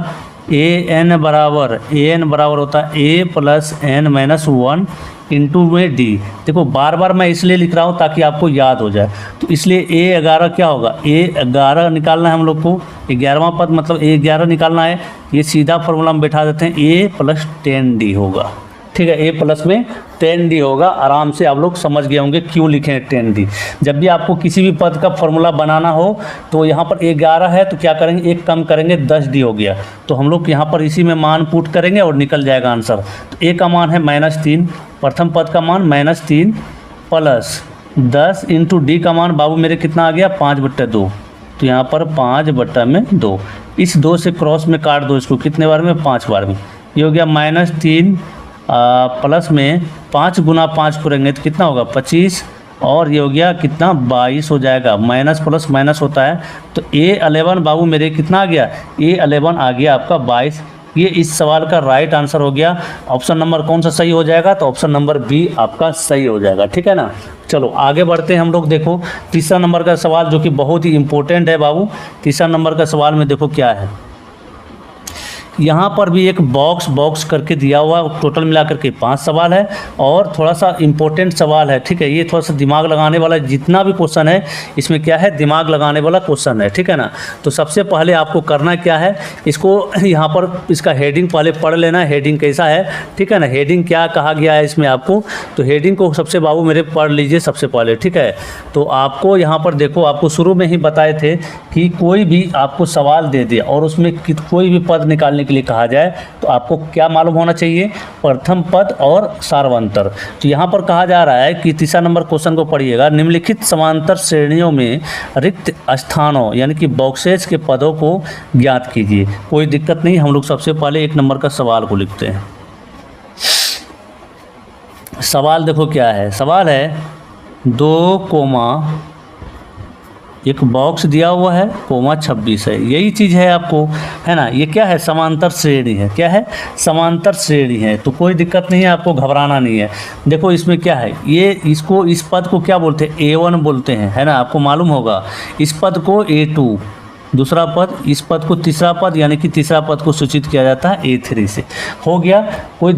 an बराबर होता है a + n - 1 इंटू में डी। देखो बार बार मैं इसलिए लिख रहा हूँ ताकि आपको याद हो जाए, तो इसलिए A11 क्या होगा, A11 निकालना है हम लोग को, 11वां पद मतलब A11 निकालना है, ये सीधा फॉर्मूला हम बैठा देते हैं a + 10d होगा, ठीक है, a प्लस में 10d होगा। आराम से आप लोग समझ गए होंगे क्यों लिखे 10d। जब भी आपको किसी भी पद का फॉर्मूला बनाना हो तो यहाँ पर 11 है तो क्या करेंगे, एक कम करेंगे 10d हो गया, तो हम लोग यहाँ पर इसी में मान पुट करेंगे और निकल जाएगा आंसर। तो a का मान है -3, प्रथम पद का मान -3 प्लस 10 इंटू डी का मान बाबू मेरे कितना आ गया 5/2, तो यहाँ पर 5/2, इस 2 से क्रॉस में काट दो इसको, कितने बार में 5 बार में, ये हो गया -3 प्लस में 5 × 5 करेंगे तो कितना होगा 25, और ये हो गया कितना 22 हो जाएगा, माइनस प्लस माइनस होता है, तो A11 बाबू मेरे कितना आ गया, A11 आ गया आपका 22। ये इस सवाल का राइट आंसर हो गया। ऑप्शन नंबर कौन सा सही हो जाएगा, तो ऑप्शन नंबर बी आपका सही हो जाएगा, ठीक है ना। चलो आगे बढ़ते हैं हम लोग। देखो तीसरा नंबर का सवाल जो कि बहुत ही इंपॉर्टेंट है बाबू। तीसरा नंबर का सवाल में देखो क्या है, यहाँ पर भी एक बॉक्स करके दिया हुआ है, टोटल मिलाकर के 5 सवाल है और थोड़ा सा इम्पोर्टेंट सवाल है, ठीक है। ये थोड़ा सा दिमाग लगाने वाला, जितना भी क्वेश्चन है इसमें क्या है, दिमाग लगाने वाला क्वेश्चन है, ठीक है ना। तो सबसे पहले आपको करना क्या है, इसको यहाँ पर इसका हेडिंग पहले पढ़ लेना है, हेडिंग कैसा है, ठीक है ना। हेडिंग क्या कहा गया है इसमें आपको, तो हेडिंग को सबसे बाबू मेरे पढ़ लीजिए सबसे पहले, ठीक है। तो आपको यहाँ पर देखो, आपको शुरू में ही बताए थे कि कोई भी आपको सवाल दे दिया और उसमें कोई भी पद निकालने के लिए कहा जाए तो आपको क्या मालूम होना चाहिए, प्रथम पद और सार्वंतर। तो यहाँ पर कहा जा रहा है कि तीसरा नंबर क्वेश्चन को पढ़िएगा, निम्नलिखित समांतर श्रेणियों में रिक्त स्थानों यानी कि बॉक्सेस के पदों को ज्ञात कीजिए। कोई दिक्कत नहीं, हम लोग सबसे पहले 1 नंबर का सवाल को लिखते हैं। सवाल देखो क्या है, सवाल है 2, एक बॉक्स दिया हुआ है, (26 है, यही चीज़ है आपको, है ना। ये क्या है, समांतर श्रेणी है, क्या है, समांतर श्रेणी है। तो कोई दिक्कत नहीं है, आपको घबराना नहीं है। देखो इसमें क्या है, ये इसको, इस पद को क्या बोलते हैं, A1 बोलते हैं, है ना, आपको मालूम होगा। इस पद को A2 दूसरा पद, इस पद को तीसरा पद, यानी कि तीसरा पद को सूचित किया जाता है A3 से। हो गया, कोई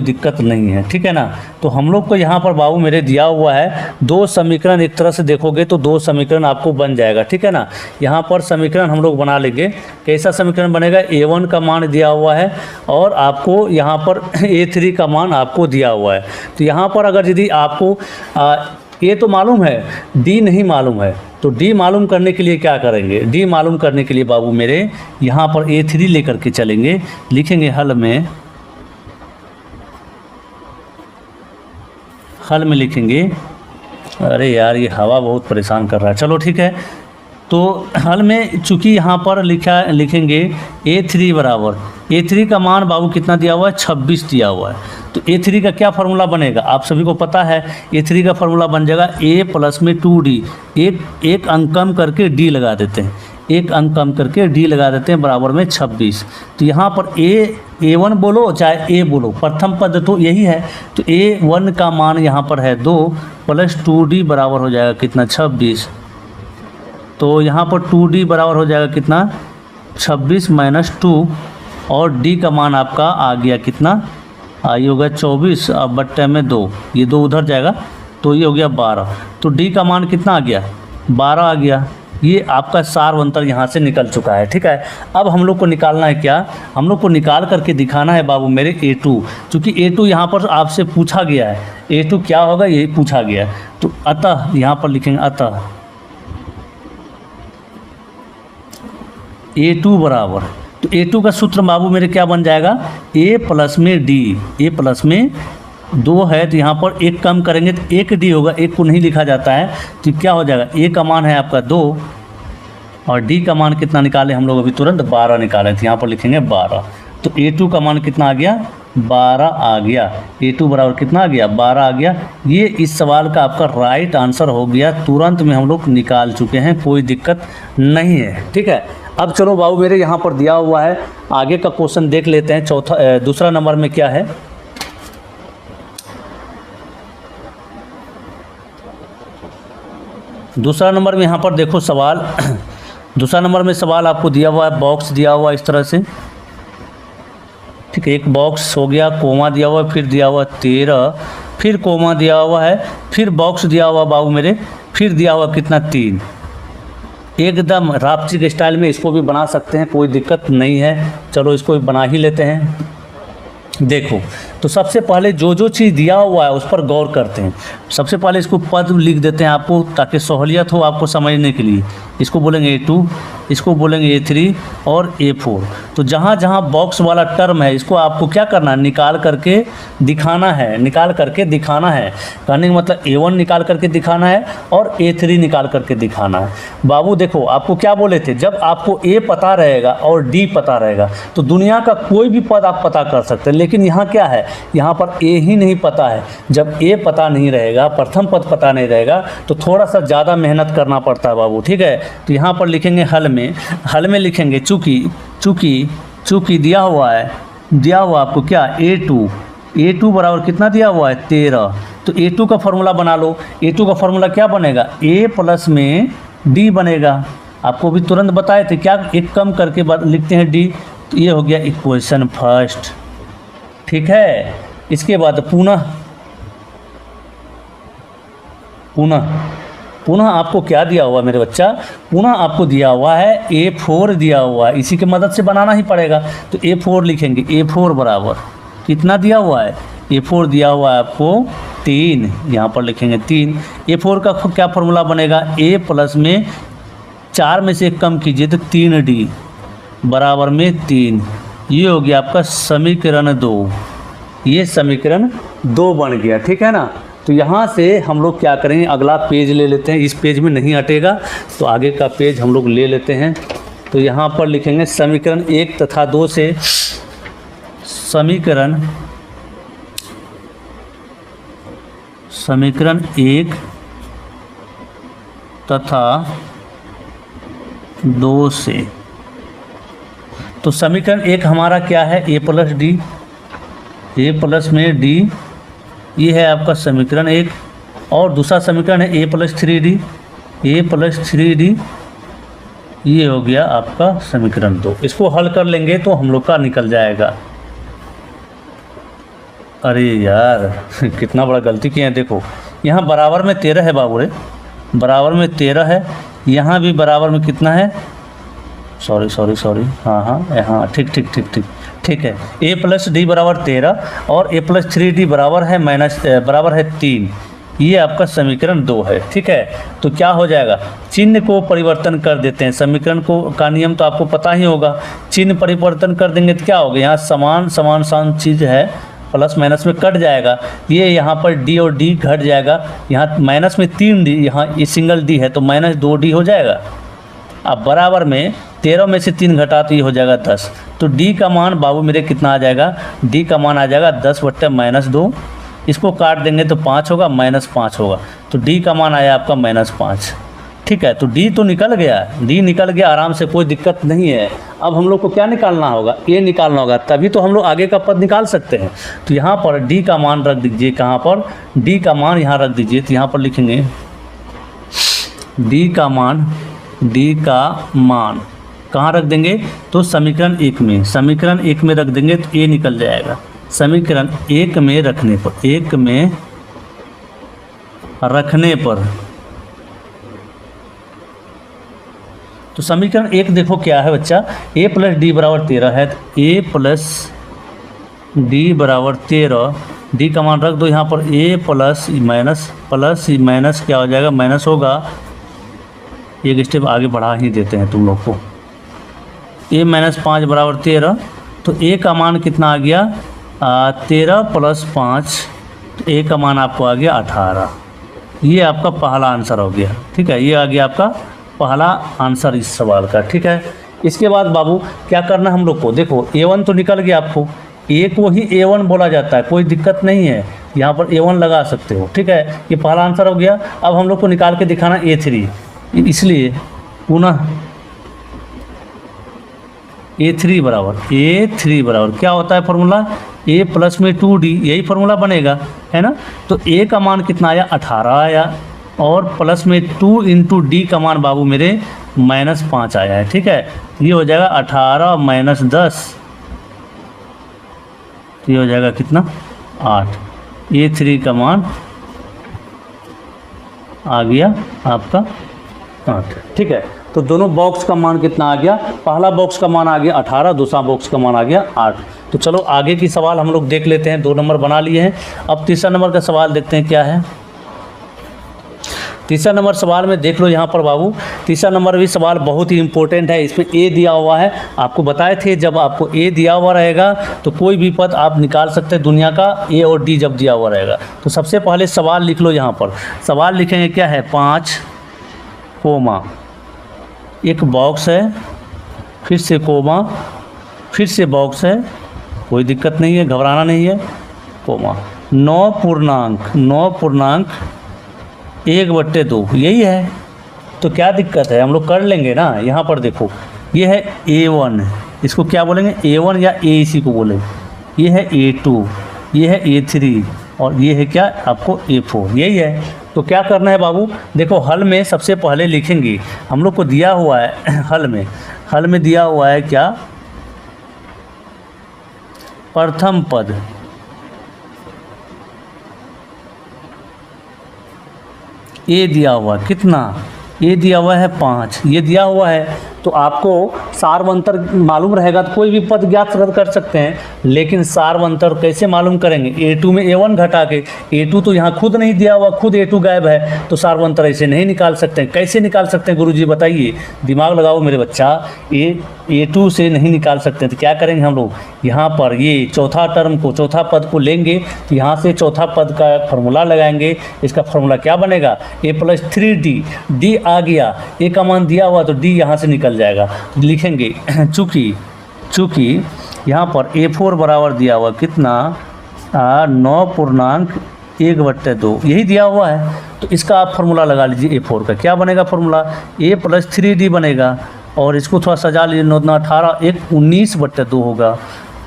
दिक्कत नहीं है, ठीक है ना। तो हम लोग को यहाँ पर बाबू मेरे दिया हुआ है 2 समीकरण, एक तरह से देखोगे तो 2 समीकरण आपको बन जाएगा, ठीक है ना। यहाँ पर समीकरण हम लोग बना लेंगे। कैसा समीकरण बनेगा, A1 का मान दिया हुआ है और आपको यहाँ पर A3 का मान आपको दिया हुआ है। तो यहाँ पर अगर यदि आपको ये तो मालूम है, डी नहीं मालूम है, तो डी मालूम करने के लिए क्या करेंगे, डी मालूम करने के लिए बाबू मेरे यहाँ पर A3 लेकर के चलेंगे, लिखेंगे हल में लिखेंगे। अरे यार ये हवा बहुत परेशान कर रहा है, चलो ठीक है। तो हल में चूँकि यहाँ पर लिखेंगे A3 बराबर, A3 का मान बाबू कितना दिया हुआ है, 26 दिया हुआ है। तो A3 का क्या फार्मूला बनेगा, आप सभी को पता है। A3 का फार्मूला बन जाएगा A प्लस में 2D, एक अंक कम करके D लगा देते हैं, एक अंक कम करके D लगा देते हैं, बराबर में 26। तो यहाँ पर A1 बोलो चाहे A बोलो, प्रथम पद तो यही है। तो A1 का मान यहाँ पर है 2 प्लस 2D बराबर हो जाएगा कितना, 26। तो यहाँ पर 2D बराबर हो जाएगा कितना, 26 माइनस 2, और D का मान आपका आ गया कितना, ये होगा 24, अब बट्टे में 2, ये 2 उधर जाएगा तो ये हो गया 12। तो D का मान कितना आ गया, 12 आ गया, ये आपका सार्वंतर यहाँ से निकल चुका है। ठीक है, अब हम लोग को निकालना है क्या, हम लोग को निकाल करके दिखाना है बाबू मेरे A2, चूँकि A2 यहाँ पर आपसे पूछा गया है, A2 क्या होगा यही पूछा गया है। तो अतः यहाँ पर लिखेंगे अतः A2 बराबर, तो A2 का सूत्र बाबू मेरे क्या बन जाएगा, A प्लस में D, A प्लस में 2 है तो यहाँ पर एक कम करेंगे तो 1 D होगा, एक को नहीं लिखा जाता है तो क्या हो जाएगा, A का मान है आपका 2 और D का मान कितना निकाले हम लोग अभी तुरंत 12 निकाले थे, यहाँ पर लिखेंगे 12। तो A2 का मान कितना आ गया, 12 आ गया। A2 बराबर कितना आ गया, 12 आ गया। ये इस सवाल का आपका राइट आंसर हो गया, तुरंत में हम लोग निकाल चुके हैं, कोई दिक्कत नहीं है। ठीक है, अब चलो बाबू मेरे यहाँ पर दिया हुआ है, आगे का क्वेश्चन देख लेते हैं। दूसरा नंबर में क्या है, दूसरा नंबर में यहाँ पर देखो सवाल दूसरा नंबर में सवाल आपको दिया हुआ है, बॉक्स दिया हुआ है इस तरह से। ठीक है, एक बॉक्स हो गया, कोमा दिया हुआ है, फिर दिया हुआ 13, फिर कोमा दिया हुआ है, फिर बॉक्स दिया हुआ बाबू मेरे, फिर दिया हुआ कितना 3। एकदम रापचिक स्टाइल में इसको भी बना सकते हैं, कोई दिक्कत नहीं है। चलो इसको भी बना ही लेते हैं। देखो तो सबसे पहले जो जो चीज़ दिया हुआ है उस पर गौर करते हैं। सबसे पहले इसको पद लिख देते हैं आपको, ताकि सहूलियत हो आपको समझने के लिए। इसको बोलेंगे A2, इसको बोलेंगे A3 और A4। तो जहाँ जहाँ बॉक्स वाला टर्म है इसको आपको क्या करना है, निकाल करके दिखाना है, निकाल करके दिखाना है। कहने का मतलब A1 निकाल करके दिखाना है और A3 निकाल करके दिखाना है। बाबू देखो आपको क्या बोले थे, जब आपको A पता रहेगा और D पता रहेगा तो दुनिया का कोई भी पद आप पता कर सकते हैं। लेकिन यहाँ क्या है, यहाँ पर A ही नहीं पता है। जब A पता नहीं रहेगा, प्रथम पद पता नहीं रहेगा, तो थोड़ा सा ज़्यादा मेहनत करना पड़ता है बाबू। ठीक है, तो यहाँ पर लिखेंगे हल में लिखेंगे चूँकि दिया हुआ है, दिया हुआ आपको क्या A2 बराबर कितना दिया हुआ है 13। तो A2 का फॉर्मूला बना लो। A2 का फॉर्मूला क्या बनेगा, A प्लस में D बनेगा। आपको भी तुरंत बताए थे, क्या एक कम करके लिखते हैं D। तो ये हो गया इक्वेशन फर्स्ट। ठीक है, इसके बाद पुनः आपको क्या दिया हुआ मेरे बच्चा, पुनः आपको दिया हुआ है A4 दिया हुआ है, इसी की मदद से बनाना ही पड़ेगा। तो A4 लिखेंगे, A4 बराबर कितना दिया हुआ है, A4 दिया हुआ है आपको 3, यहाँ पर लिखेंगे 3। A4 का क्या फॉर्मूला बनेगा, A प्लस में 4 में से एक कम कीजिए तो 3D बराबर में 3। ये हो गया आपका समीकरण 2, ये समीकरण 2 बन गया। ठीक है ना, तो यहाँ से हम लोग क्या करेंगे, अगला पेज ले लेते हैं। इस पेज में नहीं हटेगा तो आगे का पेज हम लोग ले लेते हैं। तो यहाँ पर लिखेंगे समीकरण 1 तथा 2 से समीकरण 1 तथा 2 से। तो समीकरण 1 हमारा क्या है, A plus D, A plus में D, ये है आपका समीकरण 1। और दूसरा समीकरण है A plus 3D, A plus 3D, ये हो गया आपका समीकरण 2। इसको हल कर लेंगे तो हम लोग का निकल जाएगा। अरे यार कितना बड़ा गलती किए हैं। देखो यहाँ बराबर में 13 है बाबू रे, बराबर में 13 है, यहाँ भी बराबर में कितना है, सॉरी हाँ ठीक है। A प्लस D बराबर 13 और A प्लस 3D बराबर है 3। ये आपका समीकरण 2 है। ठीक है, तो क्या हो जाएगा, चिन्ह को परिवर्तन कर देते हैं। समीकरण को का नियम तो आपको पता ही होगा, चिन्ह परिवर्तन कर देंगे तो क्या होगा, यहाँ समान चीज़ है, प्लस माइनस में कट जाएगा। ये यहाँ पर D और D घट जाएगा, यहाँ माइनस में 3D, यहाँ ये सिंगल D है तो माइनस 2D हो जाएगा। अब बराबर में 13 में से 3 घटा तो ये हो जाएगा 10। तो D का मान बाबू मेरे कितना आ जाएगा, D का मान आ जाएगा 10/-2। इसको काट देंगे तो 5 होगा, -5 होगा। तो D का मान आया आपका -5। ठीक है, तो D तो निकल गया, D निकल गया आराम से, कोई दिक्कत नहीं है। अब हम लोग को क्या निकालना होगा, A निकालना होगा, तभी तो हम लोग आगे का पद निकाल सकते हैं। तो यहाँ पर D का मान रख दीजिए, कहाँ पर, D का मान यहाँ रख दीजिए। तो यहाँ पर लिखेंगे D का मान कहाँ रख देंगे, तो समीकरण 1 में, समीकरण 1 में रख देंगे तो A निकल जाएगा। समीकरण 1 में रखने तो समीकरण 1 देखो क्या है बच्चा, a प्लस डी बराबर 13 है, तो a प्लस डी बराबर 13, डी का मान रख दो यहाँ पर, a प्लस माइनस क्या हो जाएगा, माइनस होगा, एक स्टेप आगे बढ़ा ही देते हैं तुम लोग को, a माइनस 5 बराबर 13, तो a का मान कितना आ गया 13 प्लस 5, तो a का मान आपको आ गया 18। ये आपका पहला आंसर हो गया, ठीक है, ये आ गया आपका पहला आंसर इस सवाल का, ठीक है। इसके बाद बाबू क्या करना हम लोग को, देखो a1 तो निकल गया, आपको a को ही a1 बोला जाता है, कोई दिक्कत नहीं है, यहाँ पर a1 लगा सकते हो, ठीक है, ये पहला आंसर हो गया। अब हम लोग को निकाल के दिखाना a3, इसलिए पुनः a3 बराबर क्या होता है फॉर्मूला, a प्लस में 2d, यही फार्मूला बनेगा, है ना। तो a का मान कितना आया 18 आया, और प्लस में 2 इंटू डी का मान बाबू मेरे -5 आया है, ठीक है। ये हो जाएगा 18 माइनस 10, ये हो जाएगा कितना 8, a3 का मान आ गया आपका 8, ठीक है। तो दोनों बॉक्स का मान कितना आ गया, पहला बॉक्स का मान आ गया 18, दूसरा बॉक्स का मान आ गया 8। तो चलो आगे की सवाल हम लोग देख लेते हैं, 2 नंबर बना लिए हैं। अब तीसरा नंबर का सवाल देखते हैं क्या है। तीसरा नंबर सवाल में देख लो यहाँ पर बाबू, तीसरा नंबर भी सवाल बहुत ही इंपॉर्टेंट है, इसमें ए दिया हुआ है, आपको बताए थे जब आपको ए दिया हुआ रहेगा तो कोई भी पद आप निकाल सकते हैं दुनिया का, ए और डी जब दिया हुआ रहेगा। तो सबसे पहले सवाल लिख लो, यहाँ पर सवाल लिखेंगे क्या है, 5 कोमा, एक बॉक्स है, फिर से कोमा, फिर से बॉक्स है, कोई दिक्कत नहीं है, घबराना नहीं है, कोमा 9 पूर्णांक 1/2, यही है। तो क्या दिक्कत है, हम लोग कर लेंगे ना। यहाँ पर देखो ये है A1, इसको क्या बोलेंगे A1 या A इसी को बोलेंगे, ये है A2, ये है A3 और ये है क्या आपको A4, यही है। तो क्या करना है बाबू, देखो हल में सबसे पहले लिखेंगे, हम लोग को दिया हुआ है हल में दिया हुआ है क्या, प्रथम पद ए दिया हुआ कितना, ए दिया हुआ है 5, ये दिया हुआ है। तो आपको सार्वंतर मालूम रहेगा तो कोई भी पद ज्ञात कर सकते हैं, लेकिन सार्वंतर कैसे मालूम करेंगे, A2 में A1 घटा के, A2 तो यहाँ खुद नहीं दिया हुआ, खुद A2 गायब है, तो सार्वंतर ऐसे नहीं निकाल सकते हैं। कैसे निकाल सकते हैं गुरुजी बताइए, दिमाग लगाओ मेरे बच्चा, A2 से नहीं निकाल सकते हैं। तो क्या करेंगे हम लोग, यहाँ पर ये चौथा पद को लेंगे, तो यहाँ से चौथा पद का फॉर्मूला लगाएंगे। इसका फॉर्मूला क्या बनेगा, a + 3d, d आ गया, a का मान दिया हुआ तो d यहाँ से निकल जाएगा। लिखेंगे चूँकि यहाँ पर A4 बराबर दिया हुआ कितना 9 पूर्णांक 1/2, यही दिया हुआ है। तो इसका आप फॉर्मूला लगा लीजिए, A4 का क्या बनेगा फॉर्मूला, a + 3d बनेगा, और इसको थोड़ा सजा लीजिए, 9 × 18 1 19/2 होगा।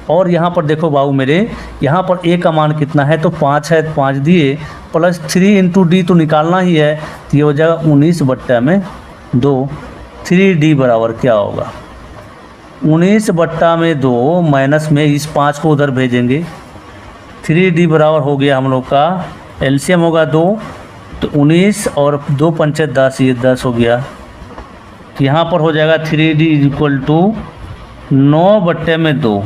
और यहाँ पर देखो बाबू मेरे, यहाँ पर a का मान कितना है, तो 5 है, 5 दिए, प्लस 3 इंटू डी तो निकालना ही है, तो ये हो जाएगा 19/2। 3d बराबर क्या होगा, 19/2 माइनस में इस 5 को उधर भेजेंगे, 3d बराबर हो गया हम लोग का, एलसीएम होगा 2, तो 19 और 2 × 5 = 10, ये 10 हो गया। तो यहाँ पर हो जाएगा 3d = 9/2।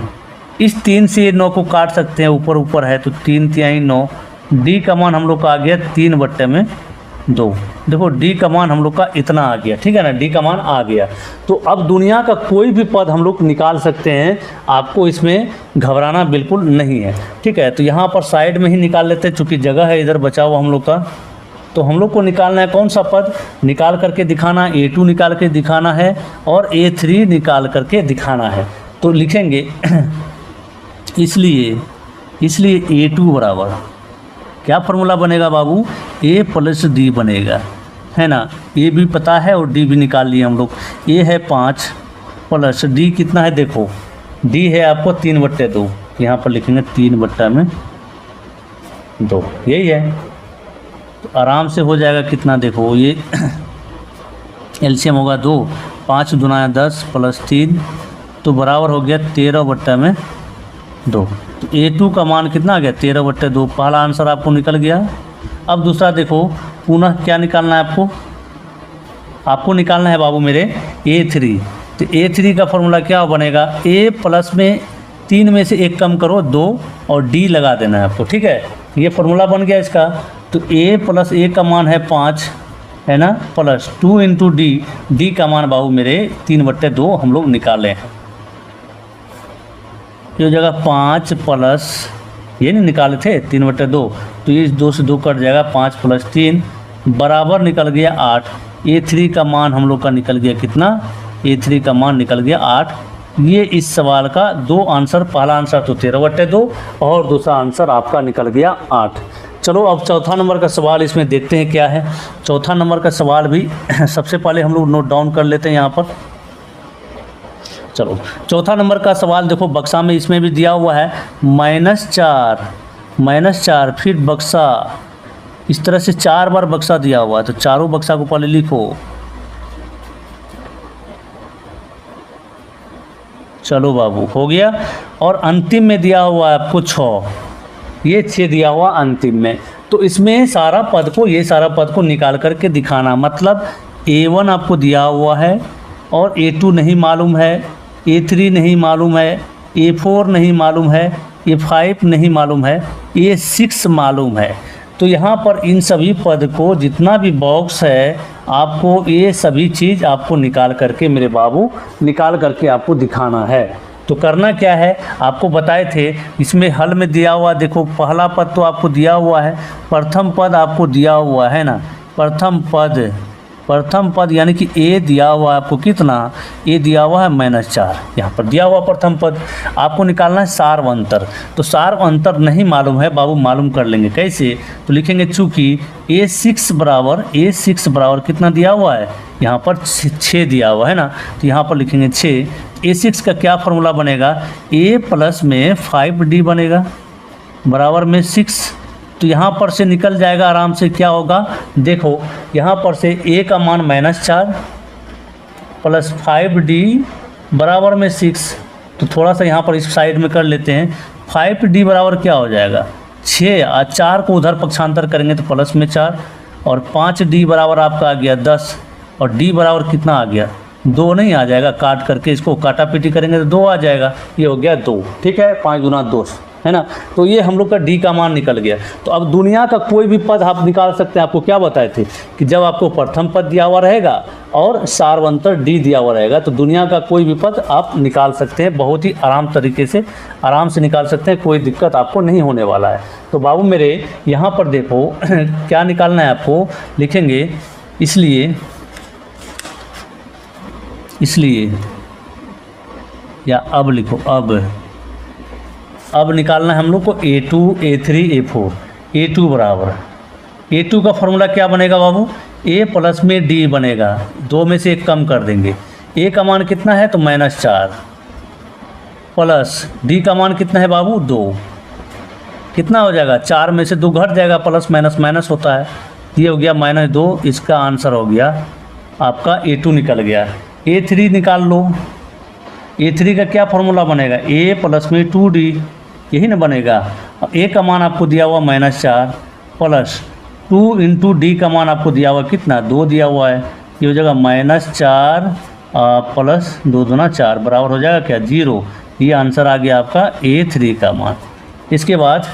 इस 3 से 9 को काट सकते हैं, ऊपर है तो 3 × 9, डी का मान हम लोग का आ गया 3/2। देखो डी का मान हम लोग का इतना आ गया, ठीक है ना, डी का मान आ गया। तो अब दुनिया का कोई भी पद हम लोग निकाल सकते हैं, आपको इसमें घबराना बिल्कुल नहीं है, ठीक है। तो यहाँ पर साइड में ही निकाल लेते हैं, चूँकि जगह है इधर बचा हुआ हम लोग का। तो हम लोग को निकालना है कौन सा पद, निकाल करके दिखाना, A2 निकाल के दिखाना है और A3 निकाल करके दिखाना है। तो लिखेंगे इसलिए A2 बराबर क्या फार्मूला बनेगा बाबू, a + d बनेगा, है ना। a भी पता है और d भी निकाल लिए हम लोग। a है 5 प्लस d कितना है, देखो d है आपको 3/2, यहाँ पर लिखेंगे 3/2, यही है। तो आराम से हो जाएगा कितना, देखो ये एलसीएम होगा 2, 5 × 10 + 3, तो बराबर हो गया 13/2। तो A2 का मान कितना आ गया 13/2, पहला आंसर आपको निकल गया। अब दूसरा देखो, पुनः क्या निकालना है आपको, आपको निकालना है बाबू मेरे A3। तो A3 का फॉर्मूला क्या बनेगा, A प्लस में 3 में से 1 कम करो 2 और D लगा देना है आपको, ठीक है। ये फॉर्मूला बन गया इसका। तो A प्लस A का मान है 5 है ना, प्लस 2 इंटू D, D का मान बाबू मेरे 3/2 हम लोग निकालें। ये हो जाएगा 5 प्लस, ये नहीं निकाले थे 3/2, तो ये 2 से 2 कट जाएगा, 5 प्लस 3 बराबर निकल गया 8। A3 का मान हम लोग का निकल गया कितना, A3 का मान निकल गया 8। ये इस सवाल का 2 आंसर, पहला आंसर तो 13/2 और दूसरा आंसर आपका निकल गया 8। चलो अब चौथा नंबर का सवाल इसमें देखते हैं क्या है। चौथा नंबर का सवाल भी सबसे पहले हम लोग नोट डाउन कर लेते हैं यहाँ पर। चलो चौथा नंबर का सवाल देखो, बक्सा में इसमें भी दिया हुआ है -4 फिर बक्सा, इस तरह से 4 बार बक्सा दिया हुआ है, तो चारों बक्सा को पहले लिखो। चलो बाबू हो गया। और अंतिम में दिया हुआ है आपको 6, ये 6 दिया हुआ अंतिम में। तो इसमें सारा पद को, ये सारा पद को निकाल करके दिखाना, मतलब A1 आपको दिया हुआ है और A2 नहीं मालूम है, A3 नहीं मालूम है, A4 नहीं मालूम है, A5 नहीं मालूम है, A6 मालूम है। तो यहाँ पर इन सभी पद को, जितना भी बॉक्स है, आपको ये सभी चीज़ आपको निकाल करके मेरे बाबू, निकाल करके आपको दिखाना है। तो करना क्या है, आपको बताए थे इसमें हल में दिया हुआ, देखो पहला पद तो आपको दिया हुआ है, प्रथम पद आपको दिया हुआ है ना, प्रथम पद यानी कि A दिया हुआ है आपको कितना, A दिया हुआ है -4, यहाँ पर दिया हुआ प्रथम पद। आपको निकालना है सार्व अंतर। तो सार्व अंतर नहीं मालूम है बाबू, मालूम कर लेंगे कैसे, तो लिखेंगे चूँकि A6 बराबर कितना दिया हुआ है, यहाँ पर 6 दिया हुआ है ना, तो यहाँ पर लिखेंगे 6। A6 का क्या फॉर्मूला बनेगा, A प्लस में 5D बनेगा बराबर में 6। तो यहाँ पर से निकल जाएगा आराम से, क्या होगा देखो, यहाँ पर से A का मान -4 प्लस 5D बराबर में 6। तो थोड़ा सा यहाँ पर इस साइड में कर लेते हैं, 5D बराबर क्या हो जाएगा 6 और 4 को उधर पक्षांतर करेंगे तो प्लस में 4 और 5D बराबर आपका आ गया 10 और D बराबर कितना आ गया 2 नहीं आ जाएगा, काट करके इसको काटा पीटी करेंगे तो 2 आ जाएगा, ये हो गया 2, ठीक है, 5 गुना 2 है ना। तो ये हम लोग का D का मान निकल गया। तो अब दुनिया का कोई भी पद आप निकाल सकते हैं। आपको क्या बताए थे कि जब आपको प्रथम पद दिया हुआ रहेगा और सार्वंतर D दिया हुआ रहेगा, तो दुनिया का कोई भी पद आप निकाल सकते हैं, बहुत ही आराम तरीके से, आराम से निकाल सकते हैं, कोई दिक्कत आपको नहीं होने वाला है। तो बाबू मेरे यहाँ पर देखो क्या निकालना है आपको, लिखेंगे इसलिए या अब लिखो, अब निकालना है हम लोग को A2, A3, A4। A2 बराबर, A2 का फॉर्मूला क्या बनेगा बाबू, A प्लस में D बनेगा, 2 में से 1 कम कर देंगे। A का मान कितना है तो -4 प्लस D का मान कितना है बाबू 2, कितना हो जाएगा 4 में से 2 घट जाएगा, प्लस माइनस माइनस होता है, ये हो गया -2। इसका आंसर हो गया आपका A2 निकल गया। A3 निकाल लो, A3 का क्या फॉर्मूला बनेगा, A प्लस में 2D, यही ना बनेगा। A का मान आपको दिया हुआ -4 प्लस 2 इंटू D का मान आपको दिया हुआ कितना 2 दिया हुआ है, ये हो जाएगा -4 प्लस 2 दूना 4 बराबर हो जाएगा क्या 0। ये आंसर आ गया आपका A3 का मान। इसके बाद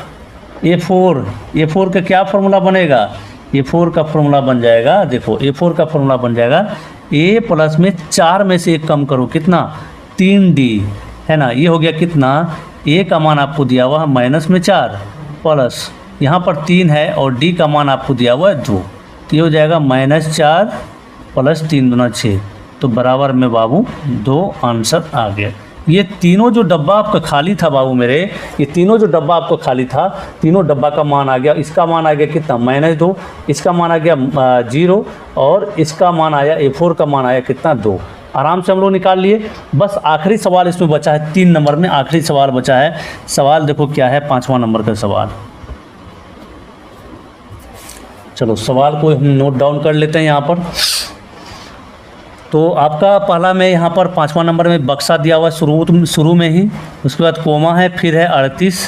A4 का क्या फॉर्मूला बनेगा, A4 का फॉर्मूला बन जाएगा, देखो A4 का फॉर्मूला बन जाएगा A प्लस में 4 में से 1 कम करो, कितना 3D है ना, ये हो गया कितना, A का मान आपको दिया हुआ है -4 प्लस यहाँ पर 3 है और D का मान आपको दिया हुआ है 2, तो ये हो जाएगा -4 प्लस 3 दूना 6, तो बराबर में बाबू 2 आंसर आ गया। ये तीनों जो डब्बा आपका खाली था बाबू मेरे, ये तीनों जो डब्बा आपको खाली था, तीनों डब्बा का मान आ गया। इसका मान आ गया कितना -2, इसका मान आ गया 0 और इसका मान आया A4 का मान आया कितना 2। आराम से हम लोग निकाल लिए। बस आखिरी सवाल इसमें बचा है, 3 नंबर में आखिरी सवाल बचा है। सवाल देखो क्या है, 5वां नंबर का सवाल। चलो सवाल को हम नोट डाउन कर लेते हैं यहाँ पर। तो आपका पहला में यहाँ पर 5वां नंबर में बक्सा दिया हुआ शुरू में ही, उसके बाद कोमा है, फिर है 38,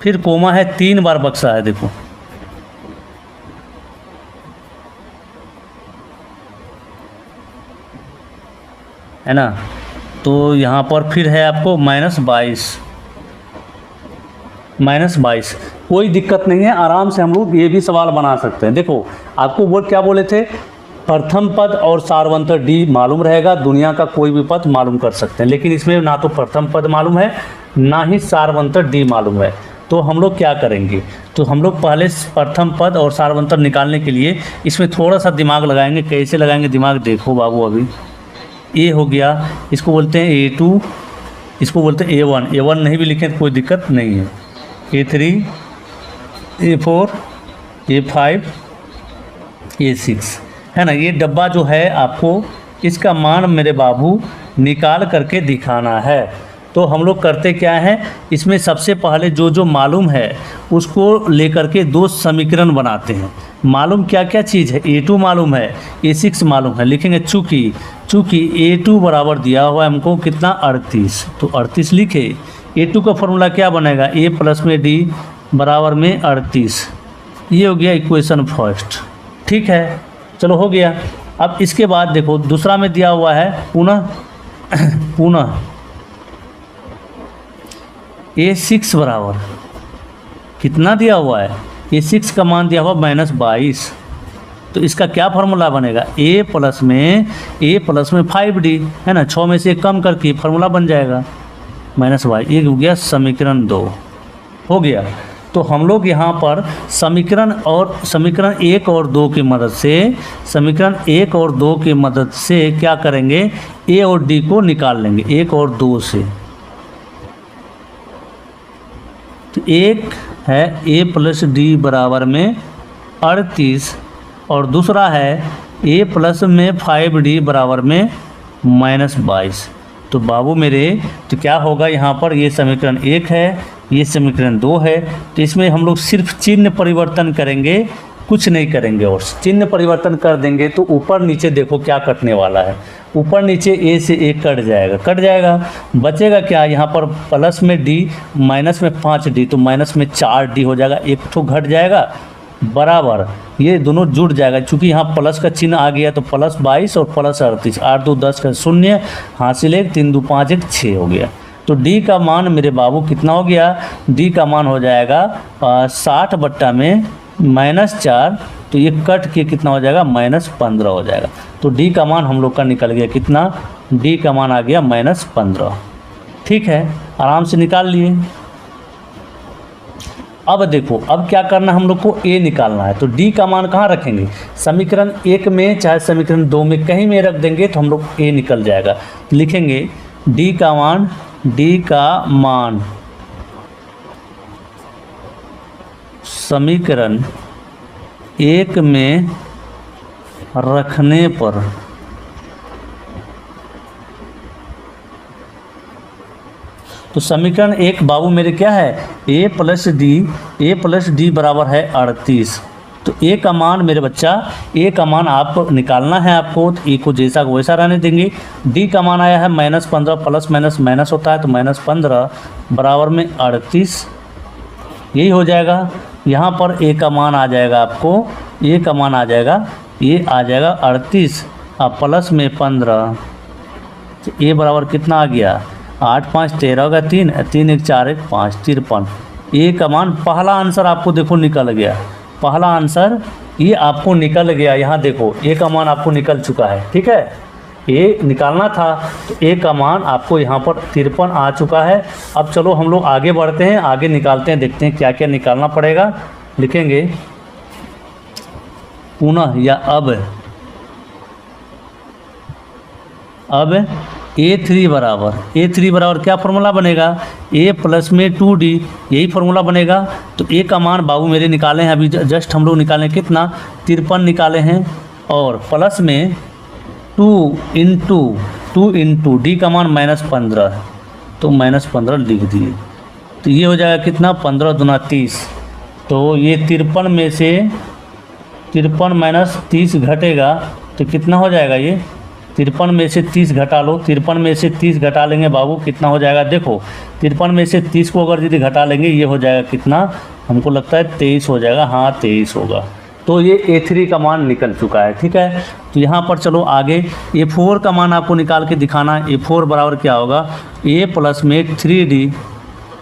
फिर कोमा है, 3 बार बक्सा है। देखो है ना। तो यहाँ पर फिर है आपको -22, कोई दिक्कत नहीं है, आराम से हम लोग ये भी सवाल बना सकते हैं। देखो आपको वो क्या बोले थे, प्रथम पद और सार्वंतर डी मालूम रहेगा, दुनिया का कोई भी पद मालूम कर सकते हैं, लेकिन इसमें ना तो प्रथम पद मालूम है ना ही सार्वंतर डी मालूम है। तो हम लोग क्या करेंगे, तो हम लोग पहले प्रथम पद और सार्वंतर निकालने के लिए इसमें थोड़ा सा दिमाग लगाएंगे। कैसे लगाएंगे दिमाग, देखो बाबू, अभी ए हो गया, इसको बोलते हैं A2, इसको बोलते हैं A1 नहीं भी लिखें तो कोई दिक्कत नहीं है, A3, A4, A5, A6, है ना। ये डब्बा जो है आपको इसका मान मेरे बाबू निकाल करके दिखाना है। तो हम लोग करते क्या है, इसमें सबसे पहले जो जो मालूम है उसको लेकर के दो समीकरण बनाते हैं। मालूम क्या क्या चीज़ है, A2 मालूम है, A6 मालूम है, लिखेंगे चूँकि A2 बराबर दिया हुआ है हमको कितना 38, तो 38 लिखे। A2 का फॉर्मूला क्या बनेगा, A प्लस में D बराबर में 38, ये हो गया इक्वेशन फर्स्ट। ठीक है, चलो हो गया। अब इसके बाद देखो दूसरा में दिया हुआ है पुनः A6 बराबर कितना दिया हुआ है, A6 का मान दिया हुआ -22, तो इसका क्या फार्मूला बनेगा, A प्लस में 5D, है ना, 6 में से 1 कम करके फार्मूला बन जाएगा -22, ये हो गया समीकरण 2 हो गया। तो हम लोग यहाँ पर समीकरण 1 और 2 की मदद से क्या करेंगे, A और D को निकाल लेंगे 1 और 2 से। तो एक है A प्लस D बराबर में 38 और दूसरा है A प्लस में 5D बराबर में -22। तो बाबू मेरे, तो क्या होगा यहाँ पर, ये समीकरण 1 है, ये समीकरण 2 है, तो इसमें हम लोग सिर्फ चिन्ह परिवर्तन करेंगे, कुछ नहीं करेंगे, और चिन्ह परिवर्तन कर देंगे तो ऊपर नीचे देखो क्या कटने वाला है, ऊपर नीचे A से A कट जाएगा, बचेगा क्या, यहाँ पर प्लस में D माइनस में 5D, तो माइनस में 4D हो जाएगा, एक ठो घट जाएगा, बराबर ये दोनों जुड़ जाएगा। चूँकि यहाँ प्लस का चिन्ह आ गया तो +22 और +38, 8 2 10 का 0, हासिल 1, 3 2 5 1 6 हो गया। तो D का मान मेरे बाबू कितना हो गया, D का मान हो जाएगा 60 बट्टा में -4, तो ये कट के कितना हो जाएगा, -15 हो जाएगा। तो D का मान हम लोग का निकल गया कितना, D का मान आ गया -15। ठीक है, आराम से निकाल लिए। अब देखो, अब क्या करना, हम लोग को A निकालना है, तो D का मान कहाँ रखेंगे, समीकरण 1 में चाहे समीकरण 2 में कहीं में रख देंगे तो हम लोग A निकल जाएगा। लिखेंगे D का मान समीकरण 1 में रखने पर तो समीकरण 1 बाबू मेरे क्या है, A प्लस डी बराबर है 38। तो A का मान मेरे बच्चा, A का मान आप निकालना है आपको, तो A को जैसा वैसा रहने देंगे। D का मान आया है -15, प्लस माइनस माइनस होता है, तो -15 बराबर में 38, यही हो जाएगा। यहाँ पर A का मान आ जाएगा आपको, A का मान आ जाएगा, ये आ जाएगा 38 और प्लस में 15, तो A बराबर कितना आ गया, 8 5 13 होगा, 3 3 1 4 1 5 53। A का मान, पहला आंसर आपको देखो निकल गया, पहला आंसर ये आपको निकल गया। यहाँ देखो A का मान आपको निकल चुका है, ठीक है, A निकालना था तो A का मान आपको यहाँ पर 53 आ चुका है। अब चलो हम लोग आगे बढ़ते हैं, आगे निकालते हैं, देखते हैं क्या क्या निकालना पड़ेगा। लिखेंगे पुनः या अब A3 बराबर क्या फार्मूला बनेगा, A प्लस में 2D, यही फार्मूला बनेगा। तो A का मान बाबू मेरे निकाले हैं, अभी जस्ट हम लोग निकालें कितना, 53 निकाले हैं, और प्लस में 2 इंटू D का मान -15, तो -15 लिख दिए, तो ये हो जाएगा कितना, 15 दूना 30। तो ये 53 में से 53 माइनस 30 घटेगा तो कितना हो जाएगा, ये 53 में से 30 घटा लो, 53 में से 30 घटा लेंगे बाबू, कितना हो जाएगा, देखो 53 में से 30 को अगर यदि घटा लेंगे ये हो जाएगा कितना, हमको लगता है 23 हो जाएगा, हाँ 23 होगा। तो ये A3 का मान निकल चुका है। ठीक है, तो यहाँ पर चलो आगे A4 का मान आपको निकाल के दिखाना है। A4 बराबर क्या होगा, A प्लस में 3D,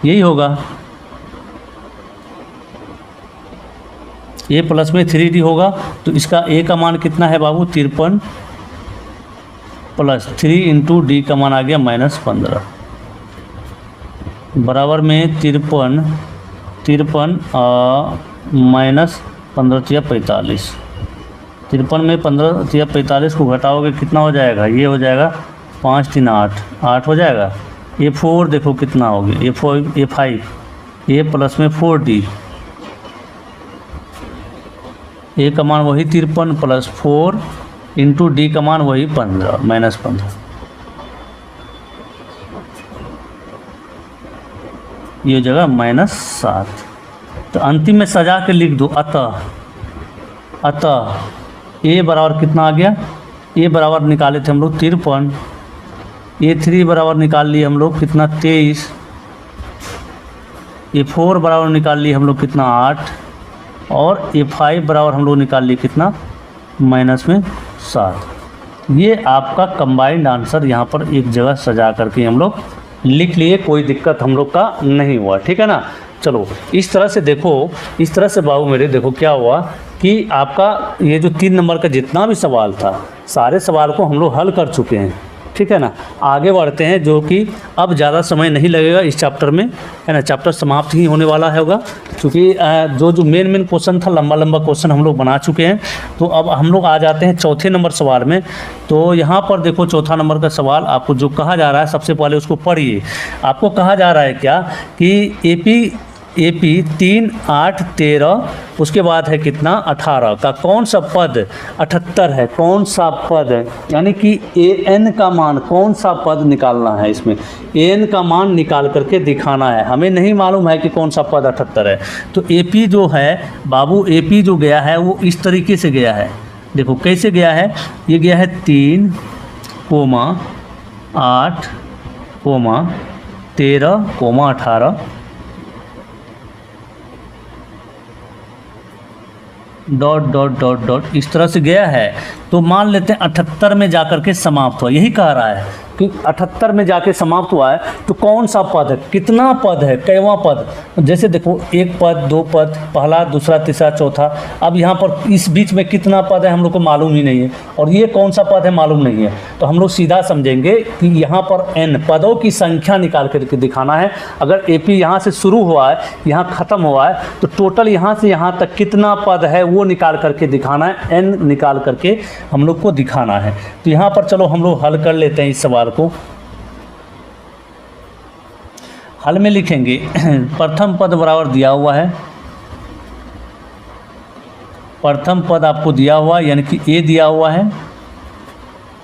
यही होगा। A प्लस में 3D होगा, तो इसका A का मान कितना है बाबू, 53 प्लस 3 इंटू D का मान आ गया -15 बराबर में 53 माइनस 15 या 45। 53 में 15 या 45 को घटाओगे कितना हो जाएगा, ये हो जाएगा 5 3 8 हो जाएगा। A4 देखो कितना हो गया, A5 A प्लस में 4D, A का मान वही 53 प्लस 4 इंटू D का मान वही 15 -15, ये जगह -7। तो अंतिम में सजा के लिख दो, अतः A बराबर कितना आ गया, A बराबर निकाले थे हम लोग 53, A3 बराबर निकाल लिए हम लोग कितना 23, A4 बराबर निकाल लिए हम लोग कितना 8, और A5 बराबर हम लोग निकाल लिए कितना -7। ये आपका कंबाइंड आंसर यहाँ पर एक जगह सजा करके हम लोग लिख लिए, कोई दिक्कत हम लोग का नहीं हुआ। ठीक है ना, चलो इस तरह से देखो, इस तरह से बाबू मेरे देखो क्या हुआ कि आपका ये जो 3 नंबर का जितना भी सवाल था, सारे सवाल को हम लोग हल कर चुके हैं। ठीक है ना, आगे बढ़ते हैं, जो कि अब ज़्यादा समय नहीं लगेगा इस चैप्टर में, है ना। चैप्टर समाप्त ही होने वाला होगा, क्योंकि जो मेन क्वेश्चन था, लंबा क्वेश्चन हम लोग बना चुके हैं। तो अब हम लोग आ जाते हैं चौथे नंबर सवाल में। तो यहाँ पर देखो चौथा नंबर का सवाल आपको जो कहा जा रहा है, सबसे पहले उसको पढ़िए। आपको कहा जा रहा है क्या कि AP 3 8 13, उसके बाद है कितना 18 का कौन सा पद 78 है, कौन सा पद है, यानी कि AN का मान, कौन सा पद निकालना है। इसमें AN का मान निकाल करके दिखाना है, हमें नहीं मालूम है कि कौन सा पद 78 है। तो AP जो है बाबू, AP जो गया है वो इस तरीके से गया है, देखो कैसे गया है, ये गया है 3, 8, 13, 18 डॉट इस तरह से गया है। तो मान लेते हैं 78 में जाकर के समाप्त हुआ, यही कह रहा है कि 78 में जाके समाप्त हुआ है। तो कौन सा पद है, कितना पद है, कैवां पद, जैसे देखो 1 पद 2 पद, पहला दूसरा तीसरा चौथा। अब यहाँ पर इस बीच में कितना पद है हम लोग को मालूम ही नहीं है, और ये कौन सा पद है मालूम नहीं है। तो हम लोग सीधा समझेंगे कि यहाँ पर n पदों की संख्या निकाल करके दिखाना है। अगर AP यहाँ से शुरू हुआ है, यहाँ ख़त्म हुआ है, तो टोटल यहाँ से यहाँ तक कितना पद है वो निकाल करके दिखाना है, n निकाल करके हम लोग को दिखाना है। तो यहाँ पर चलो हम लोग हल कर लेते हैं इस सवाल को। हल में लिखेंगे प्रथम पद बराबर दिया हुआ है, प्रथम पद आपको दिया हुआ है, यानी कि A दिया हुआ है,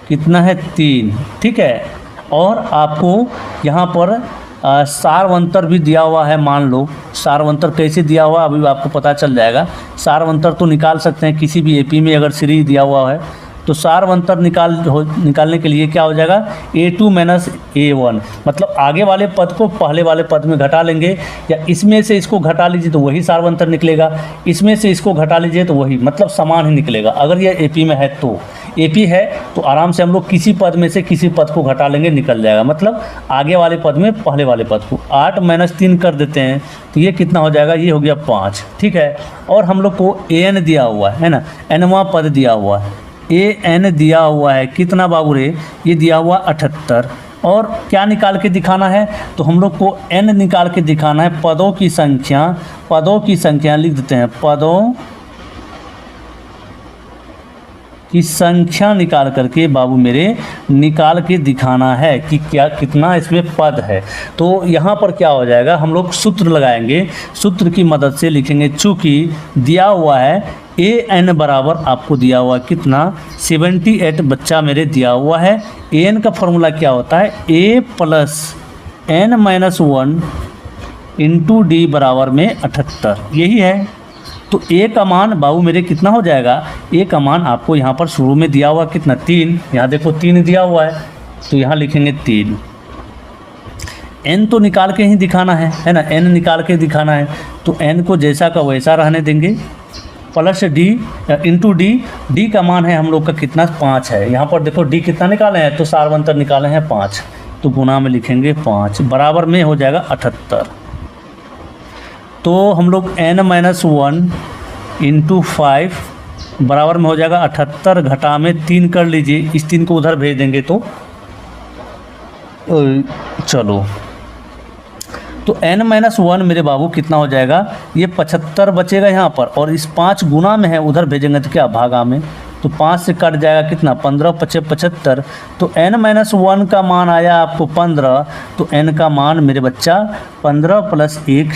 कितना है 3। ठीक है, और आपको यहाँ पर सारवंतर भी दिया हुआ है। मान लो सारवंतर कैसे दिया हुआ अभी आपको पता चल जाएगा। सारवंतर तो निकाल सकते हैं किसी भी AP में, अगर सीरीज दिया हुआ है तो सारवंतर निकालने के लिए क्या हो जाएगा, A2 माइनस A1, मतलब आगे वाले पद को पहले वाले पद में घटा लेंगे, या इसमें से इसको घटा लीजिए तो वही सारवंतर निकलेगा, इसमें से इसको घटा लीजिए तो वही, मतलब समान ही निकलेगा। अगर यह AP में है तो AP है तो आराम से हम लोग किसी पद में से किसी पद को घटा लेंगे, निकल जाएगा, मतलब आगे वाले पद में पहले वाले पद को। 8 माइनस 3 कर देते हैं तो ये कितना हो जाएगा, ये हो गया 5। ठीक है, और हम लोग को AN दिया हुआ है ना, nवां पद दिया हुआ है, AN दिया हुआ है कितना बाबू रे, ये दिया हुआ 78। और क्या निकाल के दिखाना है, तो हम लोग को n निकाल के दिखाना है, पदों की संख्या लिख देते हैं, पदों की संख्या निकाल करके बाबू मेरे निकाल के दिखाना है कि क्या कितना इसमें पद है। तो यहाँ पर क्या हो जाएगा, हम लोग सूत्र लगाएंगे, सूत्र की मदद से लिखेंगे, चूँकि दिया हुआ है AN बराबर आपको दिया हुआ कितना 78 बच्चा मेरे दिया हुआ है। AN का फॉर्मूला क्या होता है, A plus n-1 into D बराबर में 78, यही है। तो A का मान बाबू मेरे कितना हो जाएगा, A का मान आपको यहाँ पर शुरू में दिया हुआ कितना 3, यहाँ देखो 3 दिया हुआ है, तो यहाँ लिखेंगे 3। n तो निकाल के ही दिखाना है ना, n निकाल के दिखाना है, तो n को जैसा का वैसा रहने देंगे, plus D into D. D का मान है हम लोग का कितना 5 है। यहाँ पर देखो डी कितना निकाले हैं, तो सारवंतर निकाले हैं 5, तो गुना में लिखेंगे 5 बराबर में हो जाएगा 78। तो हम लोग n-1 इंटू 5 बराबर में हो जाएगा 78, घटा में 3 कर लीजिए, इस 3 को उधर भेज देंगे तो चलो, तो n-1 मेरे बाबू कितना हो जाएगा, ये 75 बचेगा यहाँ पर, और इस 5 गुना में है, उधर भेजेंगे तो क्या भागा में, तो 5 से कट जाएगा कितना 15 5 75। तो n-1 का मान आया आपको 15, तो n का मान मेरे बच्चा 15 + 1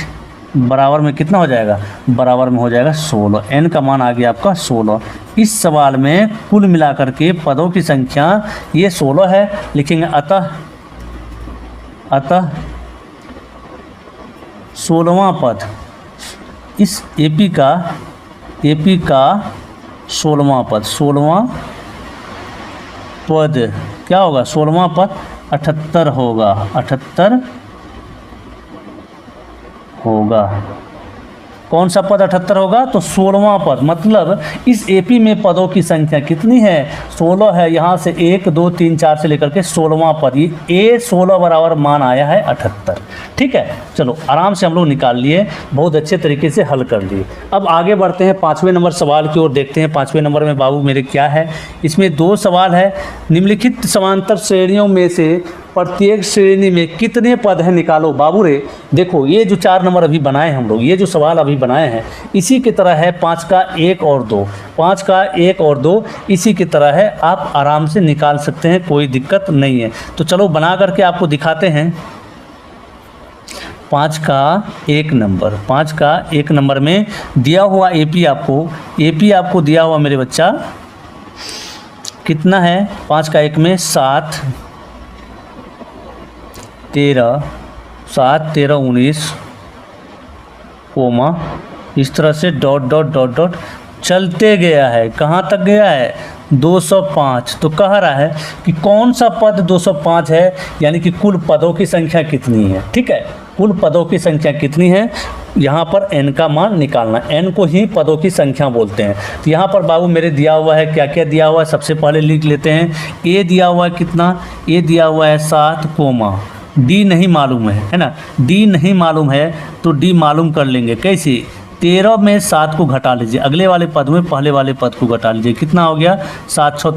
बराबर में कितना हो जाएगा, बराबर में हो जाएगा 16। n का मान आ गया आपका 16। इस सवाल में कुल मिलाकर के पदों की संख्या ये 16 है, लिखेंगे अतः 16वां पद, इस एपी का 16वां पद, 16वां पद क्या होगा, 16वां पद 78 होगा, 78 होगा। कौन सा पद 78 होगा, तो 16वां पद। मतलब इस एपी में पदों की संख्या कितनी है, 16 है। यहाँ से 1 2 3 4 से लेकर के 16वां पद, ये A16 बराबर मान आया है 78। ठीक है, चलो आराम से हम लोग निकाल लिए, बहुत अच्छे तरीके से हल कर लिए। अब आगे बढ़ते हैं 5वें नंबर सवाल की ओर, देखते हैं 5वें नंबर में बाबू मेरे क्या है। इसमें 2 सवाल है। निम्नलिखित समांतर श्रेणियों में से प्रत्येक श्रेणी में कितने पद हैं निकालो। बाबू रे देखो, ये जो 4 नंबर अभी बनाए हम लोग, ये जो सवाल अभी बनाए हैं इसी की तरह है, 5 का 1 और 2, 5 का 1 और 2 इसी की तरह है, आप आराम से निकाल सकते हैं, कोई दिक्कत नहीं है। तो चलो बना करके आपको दिखाते हैं। 5 का 1 नंबर, 5 का 1 नंबर में दिया हुआ एपी आपको दिया हुआ मेरे बच्चा कितना है, 5 का 1 में 7 13 19 कोमा, इस तरह से डॉट डॉट डॉट डॉट चलते गया है। कहाँ तक गया है, 205। तो कह रहा है कि कौन सा पद 205 है, यानी कि कुल पदों की संख्या कितनी है। ठीक है, कुल पदों की संख्या कितनी है, यहाँ पर n का मान निकालना, n को ही पदों की संख्या बोलते हैं। तो यहाँ पर बाबू मेरे दिया हुआ है, क्या क्या दिया हुआ है, सबसे पहले लिख लेते हैं। a दिया हुआ है कितना, a दिया हुआ है 7 कोमा, d नहीं मालूम है ना, d नहीं मालूम है तो d मालूम कर लेंगे। कैसे, 13 में 7 को घटा लीजिए, अगले वाले पद में पहले वाले पद को घटा लीजिए, कितना हो गया 7 6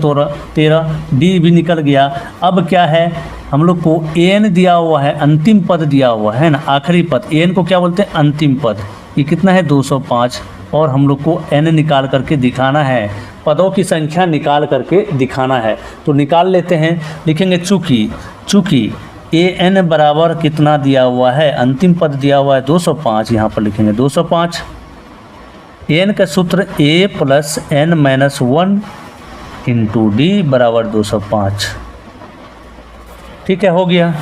13, d भी निकल गया। अब क्या है, हम लोग को n दिया हुआ है, अंतिम पद दिया हुआ है ना, आखिरी पद, n को क्या बोलते हैं, अंतिम पद। ये कितना है 205, और हम लोग को n निकाल करके दिखाना है, पदों की संख्या निकाल करके दिखाना है। तो निकाल लेते हैं, लिखेंगे चूँकि an बराबर कितना दिया हुआ है, अंतिम पद दिया हुआ है 205, यहाँ पर लिखेंगे 205। n का सूत्र a + n-1 इंटू डी बराबर 205। ठीक है, हो गया।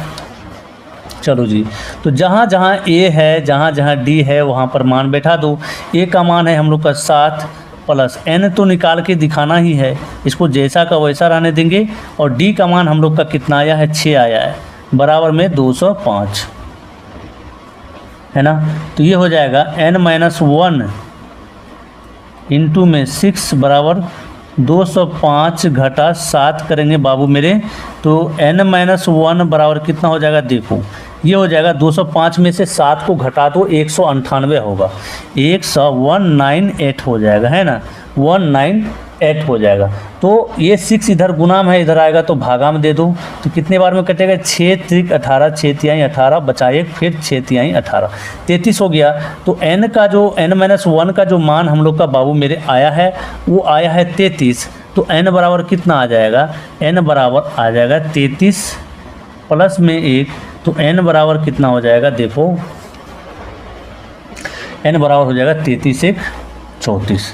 चलो जी, तो जहाँ जहाँ a है, जहाँ जहाँ d है, वहाँ पर मान बैठा दो। a का मान है हम लोग का 7 प्लस n तो निकाल के दिखाना ही है, इसको जैसा का वैसा रहने देंगे। और d का मान हम लोग का कितना आया है, 6 आया है, बराबर में 205 है ना। तो ये हो जाएगा n-1 इंटू में 6 बराबर 205 घटा 7 करेंगे बाबू मेरे, तो n-1 बराबर कितना हो जाएगा, देखो ये हो जाएगा 205 में से 7 को घटा दो, 198 होगा, 198 हो जाएगा, है ना, 198 हो जाएगा। तो ये 6 इधर गुना में है, इधर आएगा तो भागा में दे दो, तो कितने बार में कटेगा, 6 त्रिक 18, 6 तिहाई 18 बचा 1, फिर 6 तिहाई 18, 33 हो गया। तो n का जो n-1 का जो मान हम लोग का बाबू मेरे आया है, वो आया है 33। तो n बराबर कितना आ जाएगा, n बराबर आ जाएगा 33 प्लस में 1, तो n बराबर कितना हो जाएगा, देखो n बराबर हो जाएगा 33 1 34।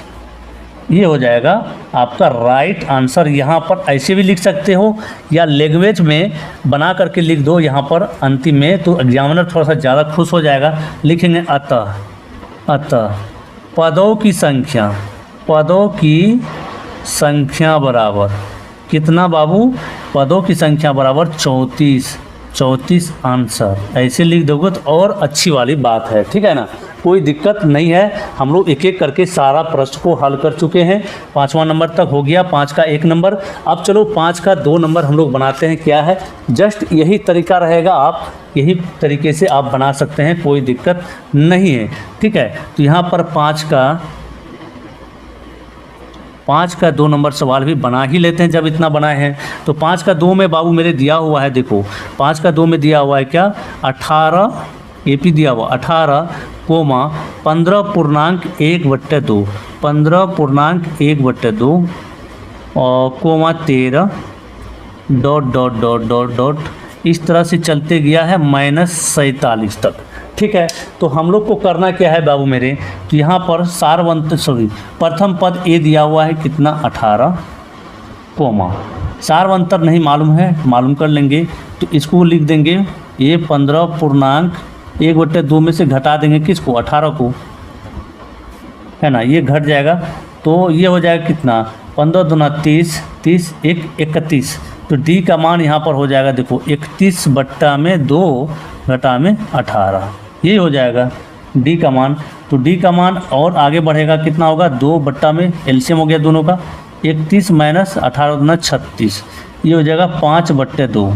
ये हो जाएगा आपका राइट आंसर। यहाँ पर ऐसे भी लिख सकते हो या लैंग्वेज में बना करके लिख दो यहाँ पर अंतिम में, तो एग्जामिनर थोड़ा सा ज़्यादा खुश हो जाएगा। लिखेंगे अतः पदों की संख्या बराबर कितना बाबू, पदों की संख्या बराबर 34 आंसर। ऐसे लिख दोगे तो और अच्छी वाली बात है, ठीक है ना। कोई दिक्कत नहीं है। हम लोग एक एक करके सारा प्रश्न को हल कर चुके हैं। 5वां नंबर तक हो गया, 5 का 1 नंबर। अब चलो 5 का 2 नंबर हम लोग बनाते हैं। क्या है, जस्ट यही तरीका रहेगा, आप यही तरीके से आप बना सकते हैं, कोई दिक्कत नहीं है। ठीक है, तो यहाँ पर 5 का 2 नंबर सवाल भी बना ही लेते हैं जब इतना बनाए हैं। तो 5 का 2 में बाबू मेरे दिया हुआ है, देखो 5 का 2 में दिया हुआ है क्या, 18 AP दिया हुआ 18 कोमा 15.1/2, 15.1/2 और comma 13 dot dot dot dot dot इस तरह से चलते गया है -47 तक। ठीक है, तो हम लोग को करना क्या है बाबू मेरे, तो यहाँ पर प्रथम पद ए दिया हुआ है कितना 18 कोमा, सार्वंतर नहीं मालूम है, मालूम कर लेंगे। तो इसको लिख देंगे ये 15.1/2 में से घटा देंगे किसको, 18 को, है ना, ये घट जाएगा। तो ये हो जाएगा कितना 15 दूना 30, 30 1 31। तो डी का मान यहाँ पर हो जाएगा, देखो 31/2 घटा में 18, ये हो जाएगा डी का मान। तो डी का मान और आगे बढ़ेगा, कितना होगा 2 में एलसीएम हो गया दोनों का, 31 - 18 दूना 36, ये हो जाएगा 5/2,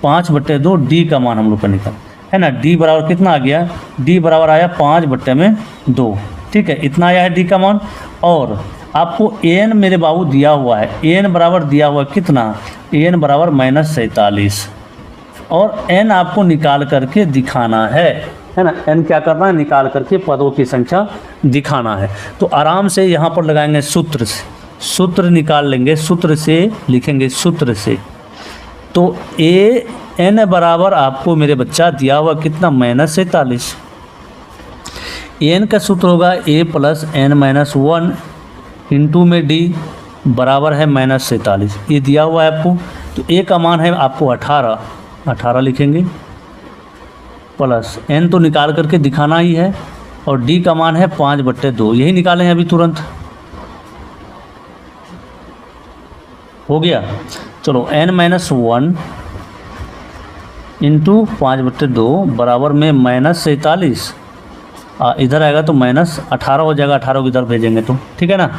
5/2 डी का मान हम लोग का निकल, है ना। डी बराबर कितना आ गया, डी बराबर आया 5/2। ठीक है, इतना आया है डी का मान। और आपको एन मेरे बाबू दिया हुआ है, एन बराबर दिया हुआ है कितना, एन बराबर -47, और एन आपको निकाल करके दिखाना है ना। एन क्या करना है, निकाल करके पदों की संख्या दिखाना है। तो आराम से यहाँ पर लगाएंगे सूत्र से, सूत्र निकाल लेंगे, सूत्र से लिखेंगे, सूत्र से। तो ए एन बराबर आपको मेरे बच्चा दिया हुआ कितना -47, एन का सूत्र होगा a + n-1 इंटू में डी बराबर है -47, ये दिया हुआ है आपको। तो ए का मान है आपको 18 लिखेंगे, प्लस एन तो निकाल करके दिखाना ही है, और डी का मान है 5/2, यही निकालें अभी तुरंत, हो गया। चलो n-1 इंटू 5/2 बराबर में -47, इधर आएगा तो -18 हो जाएगा, 18 को इधर भेजेंगे तो, ठीक है ना।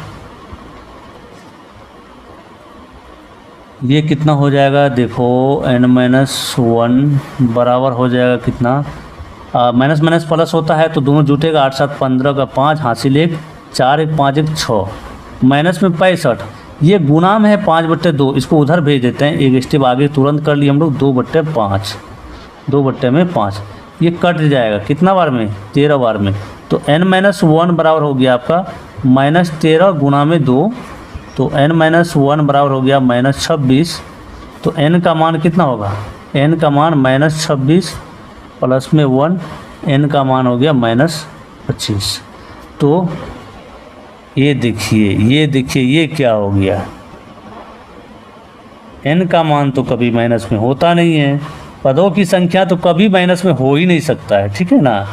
ये कितना हो जाएगा, देखो n-1 बराबर हो जाएगा कितना, माइनस माइनस प्लस होता है तो दोनों जुटेगा, 8 7 15 का 5 हासिल 1, 4 1 5 1 6, माइनस में 65, ये गुना में है 5/2, इसको उधर भेज देते हैं, एक स्टेप आगे तुरंत कर लिए हम लोग, 2/5, 2/5, ये कट जाएगा कितना बार में, 13 बार में। तो n-1 बराबर हो गया आपका -13 गुना में 2, तो n-1 बराबर हो गया -26। तो n का मान कितना होगा, n का मान -26 प्लस में 1, n का मान हो गया -25। तो ये देखिए ये क्या हो गया, n का मान तो कभी माइनस में होता नहीं है, पदों की संख्या तो कभी माइनस में हो ही नहीं सकता है, ठीक है ना।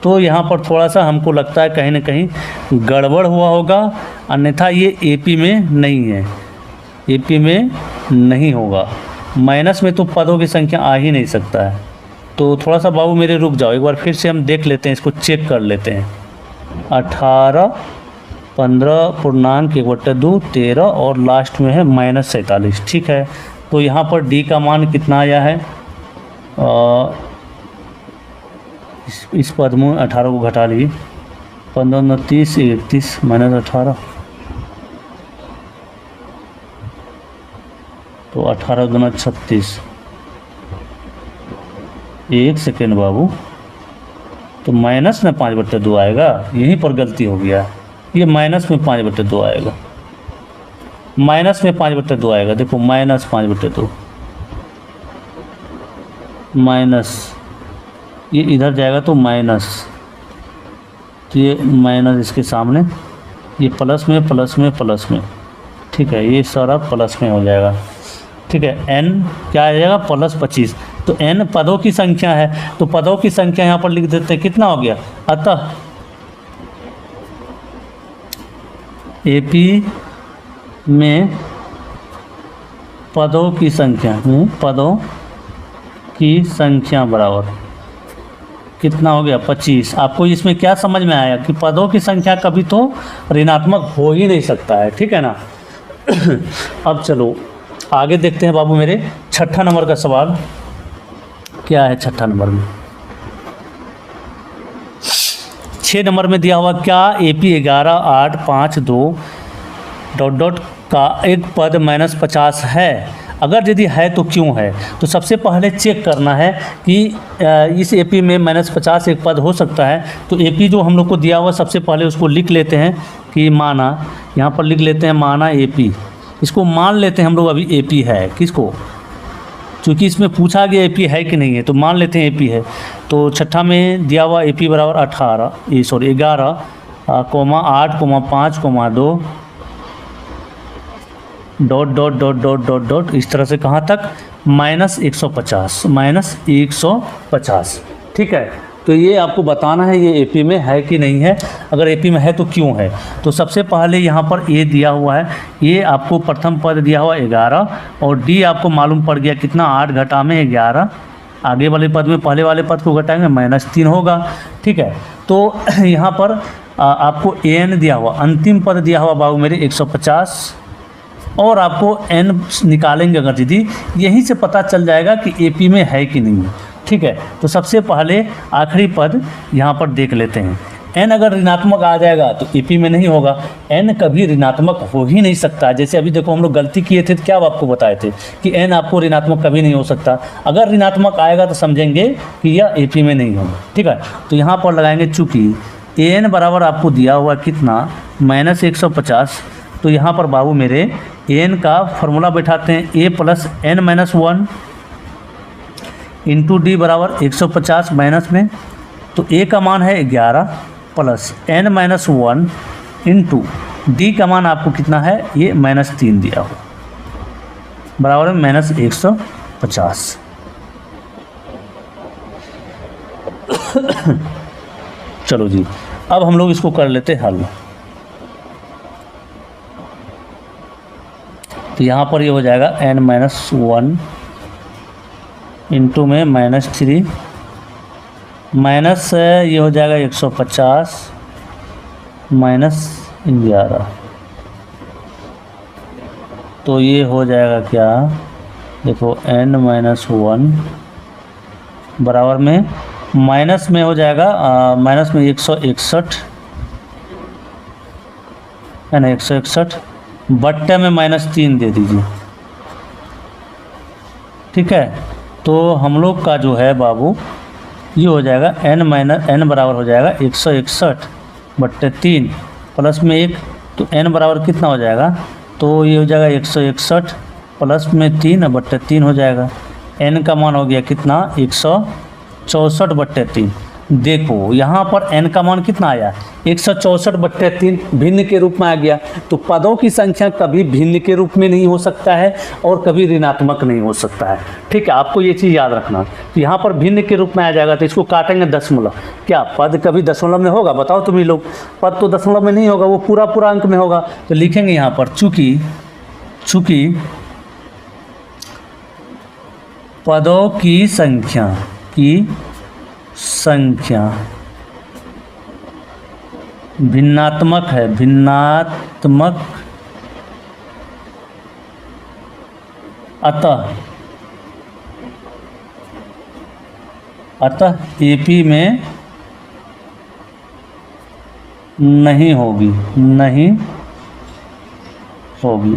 तो यहाँ पर थोड़ा सा हमको लगता है कहीं ना कहीं गड़बड़ हुआ होगा, अन्यथा ये एपी में नहीं है, एपी में नहीं होगा, माइनस में तो पदों की संख्या आ ही नहीं सकता है। तो थोड़ा सा बाबू मेरे रुक जाओ, एक बार फिर से हम देख लेते हैं, इसको चेक कर लेते हैं। 18 15.1/2 13 और लास्ट में है -47, ठीक है। तो यहाँ पर डी का मान कितना आया है, इस पद में 18 को घटा लीजिए, 15 9 30 31 -18, तो 18 गुना 36, 1 सेकेंड बाबू, तो माइनस में 5/2 आएगा, यहीं पर गलती हो गया, ये माइनस में 5/2 आएगा, माइनस में 5/2 आएगा, देखो -5/2 माइनस, ये इधर जाएगा तो माइनस, तो ये माइनस इसके सामने, ये प्लस में प्लस में प्लस में, ठीक है, ये सारा प्लस में हो जाएगा, ठीक है। n क्या आ जाएगा +25, तो n पदों की संख्या है, तो पदों की संख्या यहाँ पर लिख देते हैं, कितना हो गया, अतः एपी में पदों की संख्या बराबर कितना हो गया 25। आपको इसमें क्या समझ में आया कि पदों की संख्या कभी तो ऋणात्मक हो ही नहीं सकता है, ठीक है ना। अब चलो आगे देखते हैं बाबू मेरे, छठा नंबर का सवाल क्या है। छठा नंबर में 6 नंबर में दिया हुआ, क्या AP 11,852 ... का एक पद -50 है? अगर यदि है तो क्यों है? तो सबसे पहले चेक करना है कि इस AP में -50 एक पद हो सकता है। तो AP जो हम लोग को दिया हुआ, सबसे पहले उसको लिख लेते हैं कि माना, यहाँ पर लिख लेते हैं माना AP, इसको मान लेते हैं हम लोग अभी AP है। किसको? चूँकि इसमें पूछा गया AP है कि नहीं है, तो मान लेते हैं AP है। तो छठा में दिया हुआ AP बराबर 11, 8,5,2 ... इस तरह से कहाँ तक, -150, ठीक है। तो ये आपको बताना है ये AP में है कि नहीं है। अगर AP में है तो क्यों है। तो सबसे पहले यहाँ पर A दिया हुआ है, ये आपको प्रथम पद दिया हुआ 11 और D आपको मालूम पड़ गया कितना, 8 घटा में 11। आगे वाले पद में पहले वाले पद को घटाएंगे -3 होगा, ठीक है। तो यहाँ पर आपको AN दिया हुआ, अंतिम पद दिया हुआ बाबू मेरे 150 और आपको N निकालेंगे अगर दीदी, यहीं से पता चल जाएगा कि AP में है कि नहीं है, ठीक है। तो सबसे पहले आखिरी पद यहाँ पर देख लेते हैं। N अगर ऋणात्मक आ जाएगा तो AP में नहीं होगा। N कभी ऋणात्मक हो ही नहीं सकता। जैसे अभी देखो हम लोग गलती किए थे, तो क्या आपको बताए थे कि N आपको ऋणात्मक कभी नहीं हो सकता। अगर ऋणात्मक आएगा तो समझेंगे कि यह AP में नहीं होगा, ठीक है। तो यहाँ पर लगाएंगे, चूँकि AN बराबर आपको दिया हुआ कितना, -150। तो यहाँ पर बाबू मेरे AN का फॉर्मूला बैठाते हैं, A + N-1 इंटू D बराबर 150 माइनस में। तो A का मान है 11 + N-1 इंटू D का मान आपको कितना है, ये -3 दिया हो, बराबर है -150। चलो जी, अब हम लोग इसको कर लेते हल। तो यहाँ पर ये हो जाएगा N-1 इंटू में -3 माइनस ये हो जाएगा 150 -11। तो ये हो जाएगा क्या, देखो N-1 बराबर में माइनस में हो जाएगा माइनस में 161 है ना, 161 बट्टे में -3 दे दीजिए, ठीक है। तो हम लोग का जो है बाबू ये हो जाएगा N बराबर हो जाएगा 161 बट्टे 3 प्लस में 1, तो N बराबर कितना हो जाएगा, तो ये हो जाएगा 161 प्लस में 3 बट्टे 3 हो जाएगा। N का मान हो गया कितना, 164 बट्टे 3। देखो यहाँ पर N का मान कितना आया, 164 बट्टे 3 भिन्न के रूप में आ गया। तो पदों की संख्या कभी भिन्न के रूप में नहीं हो सकता है और कभी ऋणात्मक नहीं हो सकता है, ठीक है। आपको ये चीज़ याद रखना। तो यहाँ पर भिन्न के रूप में आ जाएगा, तो इसको काटेंगे दशमलव। क्या पद कभी दशमलव में होगा, बताओ तुम ही लोग। पद तो दशमलव में नहीं होगा, वो पूरा पूरा अंक में होगा। तो लिखेंगे यहाँ पर चूँकि पदों की संख्या भिन्नात्मक है, अतः AP में नहीं होगी।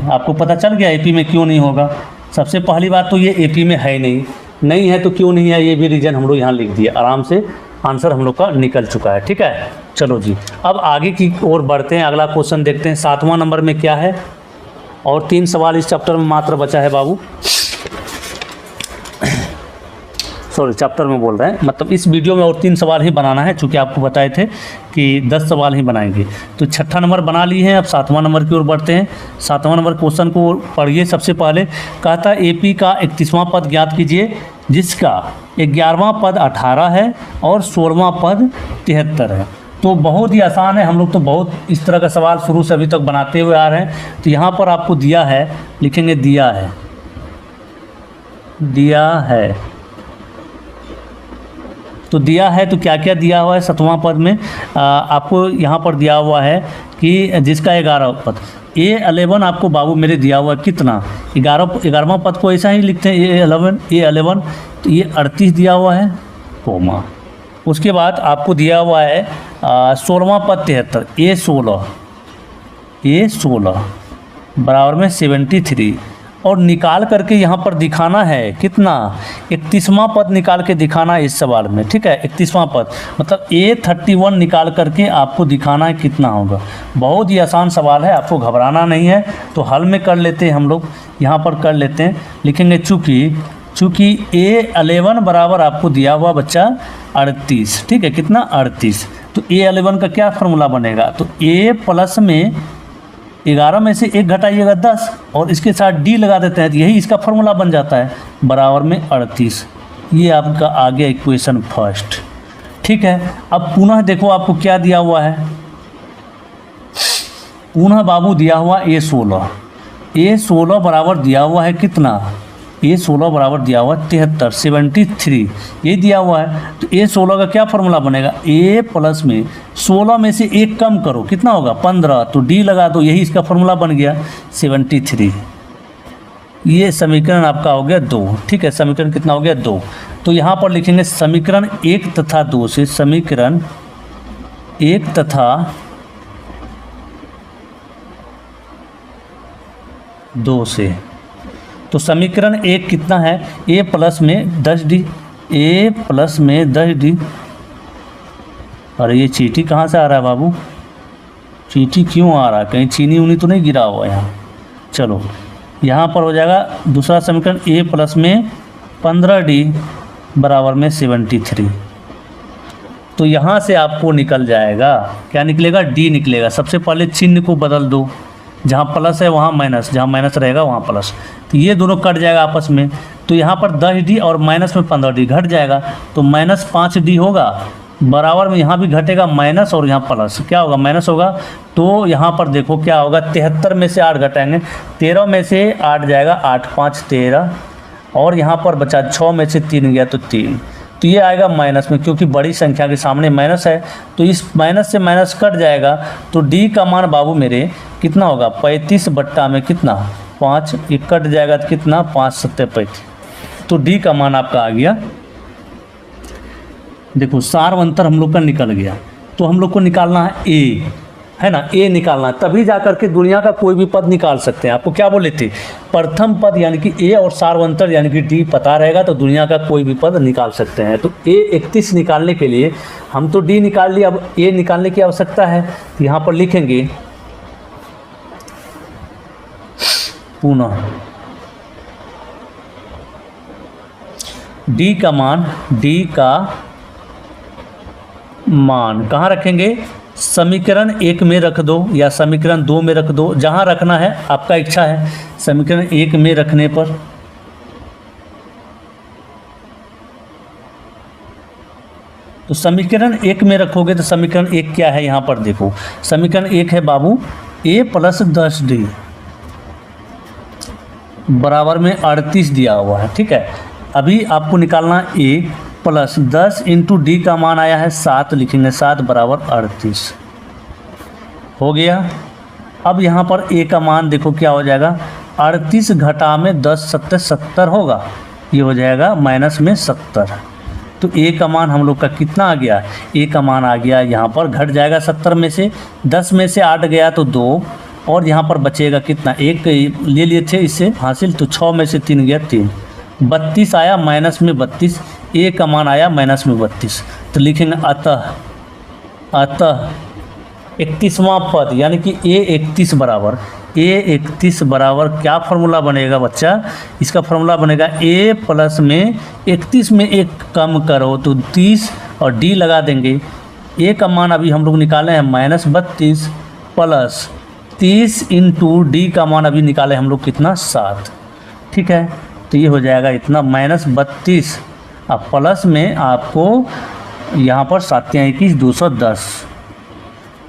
आपको पता चल गया AP में क्यों नहीं होगा। सबसे पहली बात तो ये AP में है नहीं है तो क्यों नहीं है, ये भी रीज़न हम लोग यहाँ लिख दिए। आराम से आंसर हम लोग का निकल चुका है, ठीक है। चलो जी, अब आगे की ओर बढ़ते हैं। अगला क्वेश्चन देखते हैं 7वां नंबर में क्या है, और 3 सवाल इस चैप्टर में मात्र बचा है बाबू। सॉरी, चैप्टर में बोल रहे हैं, मतलब इस वीडियो में और 3 सवाल ही बनाना है, चूँकि आपको बताए थे कि 10 सवाल ही बनाएंगे। तो छठा नंबर बना लिए हैं, अब 7वां नंबर की ओर बढ़ते हैं। 7वां नंबर क्वेश्चन को पढ़िए। सबसे पहले कहता है AP का 31वां पद ज्ञात कीजिए, जिसका 11वां पद 18 है और 16वां पद 73 है। तो बहुत ही आसान है, हम लोग तो बहुत इस तरह का सवाल शुरू से अभी तक बनाते हुए आ रहे हैं। तो यहाँ पर आपको दिया है, लिखेंगे दिया है। तो तो दिया है तो क्या क्या दिया हुआ है 7वां पद में, आपको यहाँ पर दिया हुआ है कि जिसका 11 पद A11 आपको बाबू मेरे दिया हुआ है कितना, 11वां पद को ऐसा ही लिखते हैं A11 तो ये 38 दिया हुआ है कोमा। उसके बाद आपको दिया हुआ है 16वां पद 73 A16 बराबर में 73 और निकाल करके यहाँ पर दिखाना है कितना 31वां पद निकाल के दिखाना है इस सवाल में, ठीक है 31वां पद मतलब A31 निकाल करके आपको दिखाना है कितना होगा। बहुत ही आसान सवाल है, आपको घबराना नहीं है। तो हल में कर लेते हैं हम लोग, यहाँ पर कर लेते हैं, लिखेंगे चूँकि A11 बराबर आपको दिया हुआ बच्चा 38, ठीक है कितना 38। तो A11 का क्या फार्मूला बनेगा, तो A प्लस में 11 में से 1 घटाइएगा 10 और इसके साथ D लगा देते हैं, तो यही इसका फार्मूला बन जाता है बराबर में 38। ये आपका आ गया इक्वेशन फर्स्ट, ठीक है। अब पुनः देखो आपको क्या दिया हुआ है, पुनः बाबू दिया हुआ A16 बराबर दिया हुआ है कितना, A16 बराबर दिया हुआ 73 ये दिया हुआ है। तो A16 का क्या फार्मूला बनेगा, A प्लस में 16 में से 1 कम करो कितना होगा 15, तो D लगा दो, यही इसका फार्मूला बन गया 73। ये समीकरण आपका हो गया 2, ठीक है समीकरण कितना हो गया 2। तो यहाँ पर लिखेंगे समीकरण 1 तथा 2 से, समीकरण 1 तथा 2 से। तो समीकरण 1 कितना है, A प्लस में 10D, A प्लस में 10D। अरे ये चीटी कहाँ से आ रहा है बाबू, चीटी क्यों आ रहा है, कहीं चीनी उनी तो नहीं गिरा हुआ यहाँ। चलो यहाँ पर हो जाएगा दूसरा समीकरण A प्लस में 15D बराबर में 73। तो यहाँ से आपको निकल जाएगा क्या निकलेगा, D निकलेगा। सबसे पहले चिन्ह को बदल दो, जहाँ प्लस है वहाँ माइनस, जहाँ माइनस रहेगा वहाँ प्लस, तो ये दोनों कट जाएगा आपस में। तो यहाँ पर 10D और माइनस में 15D घट जाएगा, तो -5D होगा बराबर में, यहाँ भी घटेगा माइनस और यहाँ प्लस, क्या होगा माइनस होगा। तो यहाँ पर देखो क्या होगा, 73 में से 8 घटाएंगे, 13 में से 8 जाएगा, 8 5 13 और यहाँ पर बचा 6 में से 3 गया तो 3, तो ये आएगा माइनस में, क्योंकि बड़ी संख्या के सामने माइनस है तो इस माइनस से माइनस कट जाएगा। तो D का मान बाबू मेरे कितना होगा 35 बट्टा में कितना 5, ये कट जाएगा तो कितना 5 7 35। तो D का मान आपका आ गया। देखो सार अंतर हम लोग का निकल गया, तो हम लोग को निकालना है A, है ना, A निकालना है, तभी जा करके दुनिया का कोई भी पद निकाल सकते हैं। आपको क्या बोले थे, प्रथम पद यानी कि A और सार्वंतर यानी कि D पता रहेगा तो दुनिया का कोई भी पद निकाल सकते हैं। तो A31 निकालने के लिए हम तो D निकाल लिया, अब A निकालने की आवश्यकता है। तो यहाँ पर लिखेंगे पुनः D का मान कहाँ रखेंगे, समीकरण 1 में रख दो या समीकरण 2 में रख दो, जहाँ रखना है आपका इच्छा है। समीकरण 1 में रखने पर तो समीकरण 1 में रखोगे तो समीकरण 1 क्या है, यहाँ पर देखो समीकरण 1 है बाबू A प्लस 10D बराबर में 38 दिया हुआ है, ठीक है। अभी आपको निकालना A प्लस 10 इंटू D का मान आया है 7, लिखेंगे 7 बराबर 38 हो गया। अब यहाँ पर A का मान देखो क्या हो जाएगा, 38 घटा में 10 7 70 होगा, ये हो जाएगा माइनस में 70। तो A का मान हम लोग का कितना आ गया, A का मान आ गया यहाँ पर घट जाएगा 70 में से, 10 में से 8 गया तो 2 और यहाँ पर बचेगा कितना, 1 ले लिए थे इससे हासिल, तो 6 में से 3 गया 3, 32 आया माइनस में 32, A का मान आया माइनस में 32। तो लिखेंगे अतः 31वां पद यानी कि A31 बराबर क्या फार्मूला बनेगा बच्चा, इसका फार्मूला बनेगा A प्लस में 31 में 1 कम करो तो 30 और D लगा देंगे। A का मान अभी हम लोग निकाले हैं -32 प्लस 30 इंटू D का मान अभी निकाले हम लोग कितना 7, ठीक है। तो ये हो जाएगा इतना -32 अब प्लस में आपको यहाँ पर 7 21 210।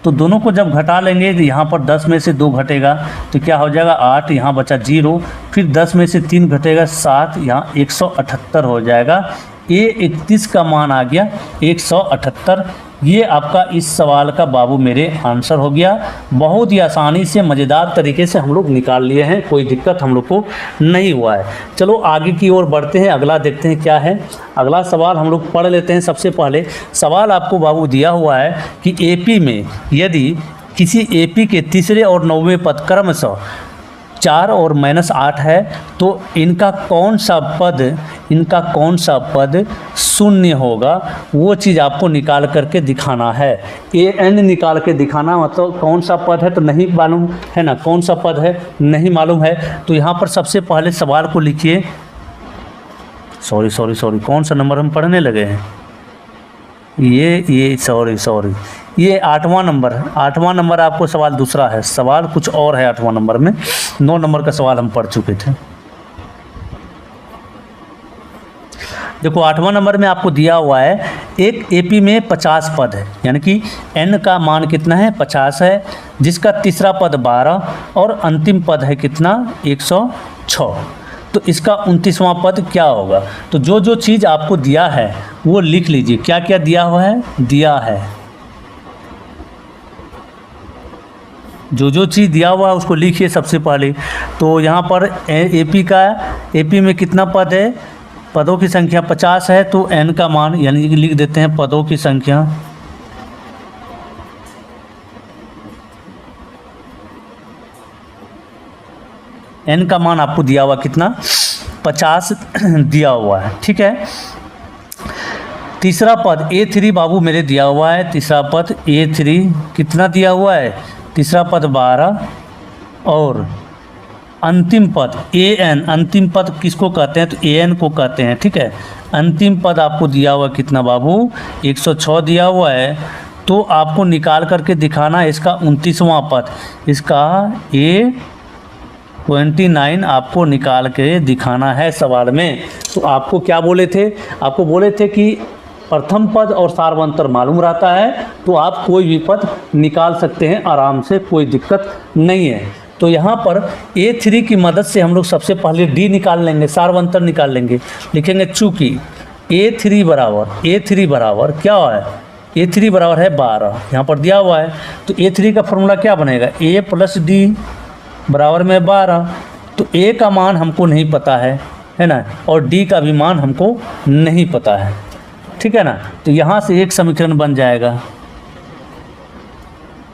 तो दोनों को जब घटा लेंगे तो यहाँ पर 10 में से 2 घटेगा तो क्या हो जाएगा 8, यहाँ बचा 0, फिर 10 में से 3 घटेगा 7, यहाँ 178 हो जाएगा। A31 का मान आ गया 178। ये आपका इस सवाल का बाबू मेरे आंसर हो गया। बहुत ही आसानी से मज़ेदार तरीके से हम लोग निकाल लिए हैं, कोई दिक्कत हम लोग को नहीं हुआ है। चलो आगे की ओर बढ़ते हैं, अगला देखते हैं क्या है। अगला सवाल हम लोग पढ़ लेते हैं। सबसे पहले सवाल आपको बाबू दिया हुआ है कि एपी में यदि किसी एपी के तीसरे और 9वें पद क्रमशः 4 और -8 है तो इनका कौन सा पद शून्य होगा, वो चीज़ आपको निकाल करके दिखाना है। an निकाल के दिखाना, मतलब कौन सा पद है तो नहीं मालूम है ना, कौन सा पद है नहीं मालूम है। तो यहाँ पर सबसे पहले सवाल को लिखिए। सॉरी कौन सा नंबर हम पढ़ने लगे हैं, ये सॉरी ये 8वां नंबर है। 8वां नंबर आपको सवाल दूसरा है, सवाल कुछ और है 8वां नंबर में। 9 नंबर का सवाल हम पढ़ चुके थे। देखो 8वां नंबर में आपको दिया हुआ है एक एपी में 50 पद है, यानी कि n का मान कितना है 50 है, जिसका तीसरा पद 12 और अंतिम पद है कितना 106। तो इसका 29वां पद क्या होगा। तो जो चीज़ आपको दिया है वो लिख लीजिए। क्या क्या दिया हुआ है, जो चीज़ दिया हुआ है उसको लिखिए सबसे पहले। तो यहाँ पर एपी में कितना पद है, पदों की संख्या 50 है, तो n का मान यानी कि लिख देते हैं पदों की संख्या n का मान आपको दिया हुआ कितना 50 दिया हुआ है, ठीक है। तीसरा पद A3 बाबू मेरे दिया हुआ है, तीसरा पद A3 कितना दिया हुआ है, तीसरा पद 12 और अंतिम पद AN, अंतिम पद किसको कहते हैं तो AN को कहते हैं, ठीक है। अंतिम पद आपको दिया हुआ कितना बाबू 106 दिया हुआ है। तो आपको निकाल करके दिखाना है इसका 29वां पद, इसका A29 आपको निकाल के दिखाना है सवाल में। तो आपको क्या बोले थे, आपको बोले थे कि प्रथम पद और सार्वंतर मालूम रहता है तो आप कोई भी पद निकाल सकते हैं आराम से, कोई दिक्कत नहीं है। तो यहाँ पर A3 की मदद से हम लोग सबसे पहले D निकाल लेंगे, सार्वंतर निकाल लेंगे। लिखेंगे चूँकि A3 बराबर क्या है, A3 बराबर है 12, यहाँ पर दिया हुआ है। तो A3 का फॉर्मूला क्या बनेगा, A + D बराबर में 12। तो A का मान हमको नहीं पता है ना, और D का भी मान हमको नहीं पता है, ठीक है ना। तो यहाँ से एक समीकरण बन जाएगा।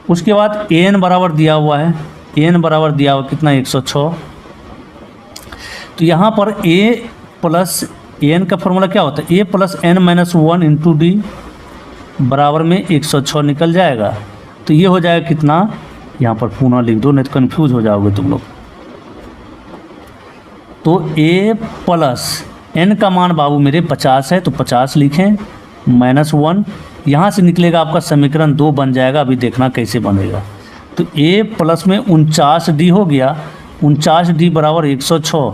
उसके बाद AN बराबर दिया हुआ है, AN बराबर दिया हुआ कितना 106। तो यहाँ पर A + AN का फॉर्मूला क्या होता है, A + n - 1 × D बराबर में 106 निकल जाएगा। तो ये हो जाएगा कितना, यहाँ पर पुनः लिख दो नहीं तो कन्फ्यूज हो जाओगे तुम लोग। तो A + n का मान बाबू मेरे 50 है, तो 50 लिखें -1, यहाँ से निकलेगा आपका समीकरण 2 बन जाएगा। अभी देखना कैसे बनेगा। तो A + में 49D हो गया, 49D बराबर 106,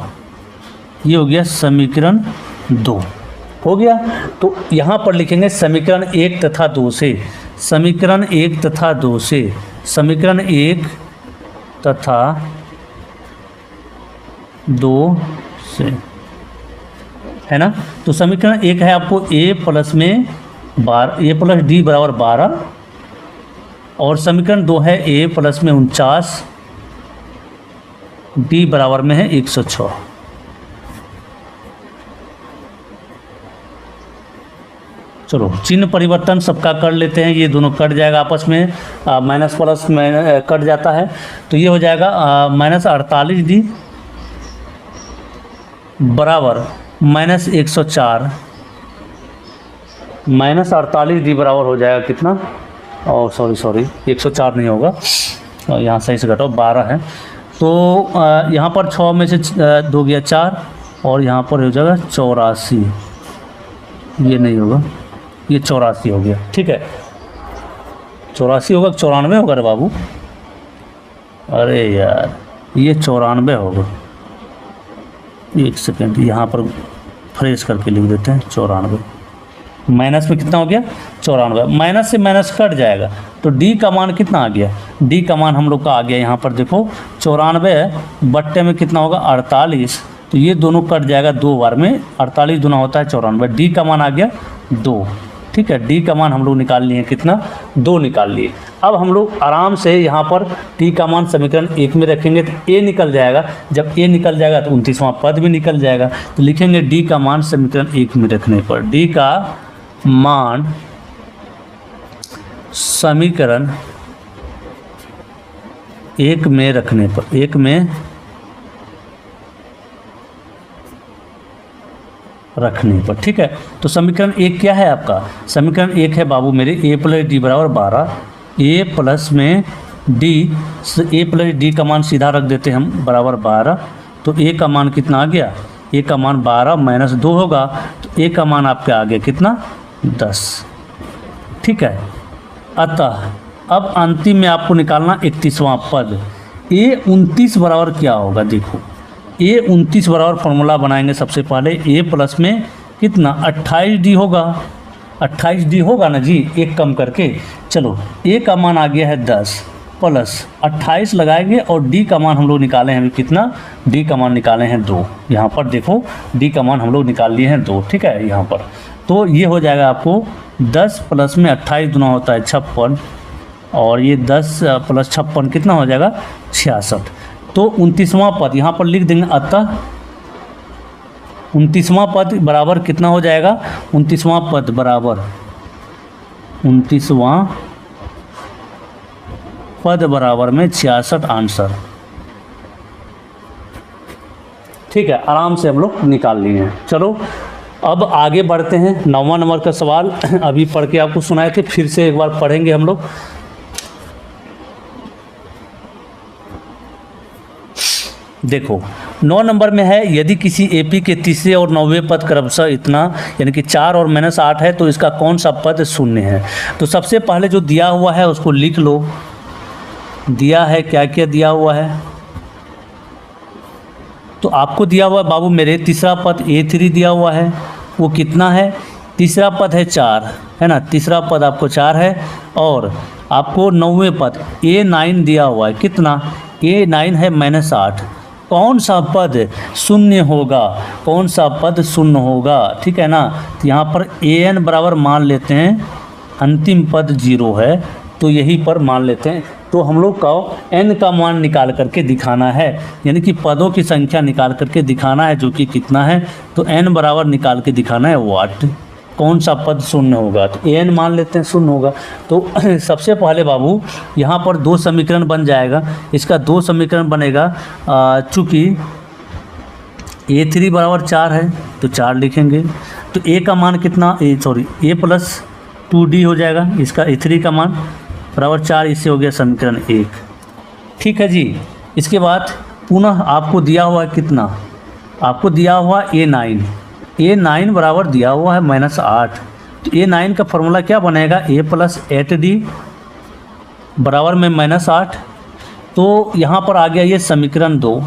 ये हो गया समीकरण 2 हो गया। तो यहाँ पर लिखेंगे समीकरण 1 तथा 2 से, समीकरण 1 तथा 2 से, समीकरण 1 तथा 2 से, है ना। तो समीकरण 1 है आपको A + में A + D बराबर 12, और समीकरण 2 है A + में 49, D बराबर में है 106। चलो चिन्ह परिवर्तन सबका कर लेते हैं, ये दोनों कट जाएगा आपस में, माइनस प्लस में कट जाता है। तो ये हो जाएगा -48D बराबर -104, -48D बराबर हो जाएगा कितना, और सॉरी 104 नहीं होगा, यहाँ सही से घटाओ 12 है। तो यहाँ पर 6 में से 2 गया 4, और यहाँ पर हो जाएगा 84, ये नहीं होगा, ये 84 हो गया, ठीक है। 84 होगा 94 होगा रे बाबू, अरे यार ये 94 होगा। एक सेकेंड यहाँ पर फ्रेश करके लिख देते हैं 94, माइनस में कितना हो गया 94, माइनस से माइनस कट जाएगा। तो D का मान कितना आ गया, D का मान हम लोग का आ गया यहाँ पर देखो 94 बट्टे में कितना होगा 48, तो ये दोनों कट जाएगा 2 बार में, 48 दूना होता है 94, डी का मान आ गया 2। ठीक है, डी का मान हम लोग निकाल लिए कितना, 2 निकाल लिए। अब हम लोग आराम से यहाँ पर टी का मान समीकरण 1 में रखेंगे तो ए निकल जाएगा। जब ए निकल जाएगा तो 29वां पद भी निकल जाएगा। तो लिखेंगे डी का मान समीकरण 1 में रखने पर, डी का मान समीकरण 1 में रखने पर, 1 में रखने पर। ठीक है, तो समीकरण 1 क्या है आपका, समीकरण 1 है बाबू मेरे ए प्लस डी बराबर 12, ए प्लस में डी, ए प्लस डी का मान सीधा रख देते हैं हम बराबर 12। तो ए का मान कितना आ गया, ए का मान 12 माइनस 2 होगा, तो ए का मान आपका आ गया कितना, 10। ठीक है, अतः अब अंतिम में आपको निकालना 31वां पद। ए 29 बराबर क्या होगा, देखो ए 29 बराबर फॉर्मूला बनाएंगे सबसे पहले, ए प्लस में कितना 28 डी होगा, 28 डी होगा ना जी, एक कम करके। चलो ए का मान आ गया है 10 प्लस 28 लगाएंगे और डी का मान हम लोग निकाले हैं कितना, डी का मान निकाले हैं 2। यहाँ पर देखो डी का मान हम लोग निकाल लिए हैं 2। ठीक है, यहाँ पर तो ये हो जाएगा आपको 10 प्लस में 28 दूना होता है 56, और ये 10 प्लस 56 कितना हो जाएगा 66। तो 29वां पद यहाँ पर लिख देंगे, अतः 29वां पद बराबर कितना हो जाएगा, 29वां पद बराबर, 29वां पद बराबर में 66 आंसर। ठीक है, आराम से हम लोग निकाल लिए हैं। चलो अब आगे बढ़ते हैं। 9वां नंबर का सवाल अभी पढ़ के आपको सुनाए थे, फिर से एक बार पढ़ेंगे हम लोग। देखो 9 नंबर में है, यदि किसी एपी के तीसरे और 9वें पद क्रमशः इतना यानी कि 4 और -8 है तो इसका कौन सा पद शून्य है। तो सबसे पहले जो दिया हुआ है उसको लिख लो, दिया है क्या क्या दिया हुआ है। तो आपको दिया हुआ है बाबू मेरे तीसरा पद A3 दिया हुआ है, वो कितना है, तीसरा पद है 4 है ना, तीसरा पद आपको 4 है, और आपको 9वें पद A9 दिया हुआ है, कितना A9 है -8। कौन सा पद शून्य होगा, कौन सा पद शून्य होगा, ठीक है ना। तो यहाँ पर an बराबर मान लेते हैं, अंतिम पद 0 है तो यही पर मान लेते हैं। तो हम लोग का n का मान निकाल करके दिखाना है, यानी कि पदों की संख्या निकाल करके दिखाना है, जो कि कितना है। तो n बराबर निकाल के दिखाना है वाट, कौन सा पद शून्य होगा। तो an मान लेते हैं शून्य होगा। तो सबसे पहले बाबू यहाँ पर 2 समीकरण बन जाएगा, इसका 2 समीकरण बनेगा। चूँकि A3 बराबर 4 है तो 4 लिखेंगे, तो a का मान कितना, a प्लस 2d हो जाएगा, इसका A3 का मान बराबर 4, इससे हो गया समीकरण 1। ठीक है जी। इसके बाद पुनः आपको दिया हुआ है कितना, आपको दिया हुआ A9, A9 बराबर दिया हुआ है -8। तो A9 का फॉर्मूला क्या बनेगा, a प्लस 8d बराबर में -8। तो यहाँ पर आ गया ये समीकरण 2।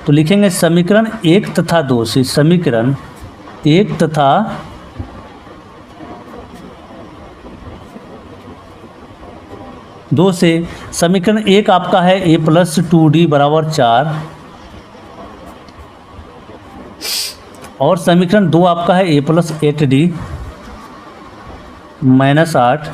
तो लिखेंगे समीकरण 1 तथा 2 से, समीकरण 1 तथा 2 से, समीकरण 1 आपका है a प्लस 2d बराबर 4, और समीकरण 2 आपका है a प्लस 8d -8।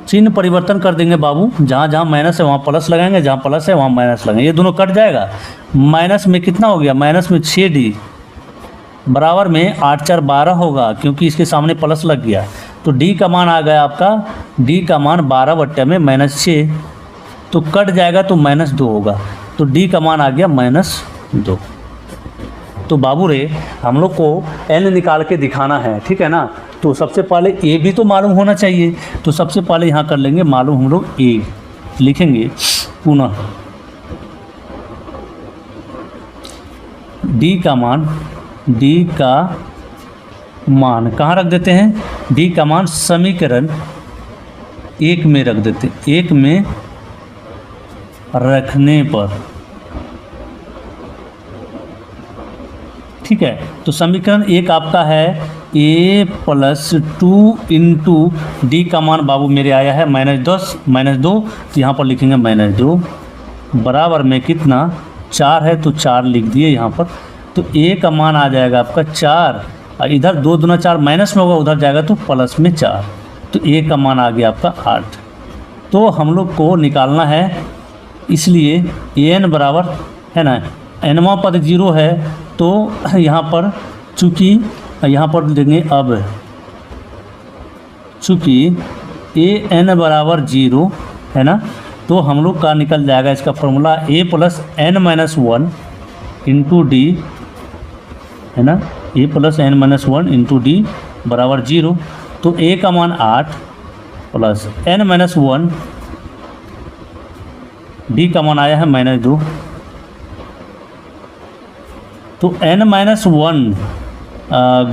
चिन्ह परिवर्तन कर देंगे बाबू, जहाँ जहाँ माइनस है वहाँ प्लस लगाएंगे, जहाँ प्लस है वहाँ माइनस लगाएंगे, ये दोनों कट जाएगा। माइनस में कितना हो गया, माइनस में 6d बराबर में 8 4 12 होगा, क्योंकि इसके सामने प्लस लग गया। तो d का मान आ गया आपका, d का मान 12 में -6, तो कट जाएगा तो -2 होगा। तो d का मान आ गया -2। तो बाबू रे हम लोग को n निकाल के दिखाना है, ठीक है ना। तो सबसे पहले a भी तो मालूम होना चाहिए, तो सबसे पहले यहाँ कर लेंगे मालूम हम लोग a, लिखेंगे पुनः d का मान कहाँ रख देते हैं, d का मान समीकरण 1 में रख देते, 1 में रखने पर, ठीक है। तो समीकरण 1 आपका है a प्लस 2 इंटू डी का मान बाबू मेरे आया है -2, तो यहाँ पर लिखेंगे -2 बराबर में कितना 4 है तो 4 लिख दिए यहाँ पर। तो ए का मान आ जाएगा आपका 4 और इधर 2 दूना 4 माइनस में होगा, उधर जाएगा तो प्लस में 4, तो ए का मान आ गया आपका 8। तो हम लोग को निकालना है, इसलिए एन बराबर है ना, एनवा पद 0 है तो यहाँ पर चूँकि यहाँ पर देंगे अब चूँकि ए एन बराबर 0 है ना, तो हम लोग का निकल जाएगा इसका formula a plus n minus 1 into d है ना, a plus n minus 1 into d बराबर 0। तो ए का मान 8 प्लस एन माइनस 1, डी का मान आया है -2, तो एन माइनस 1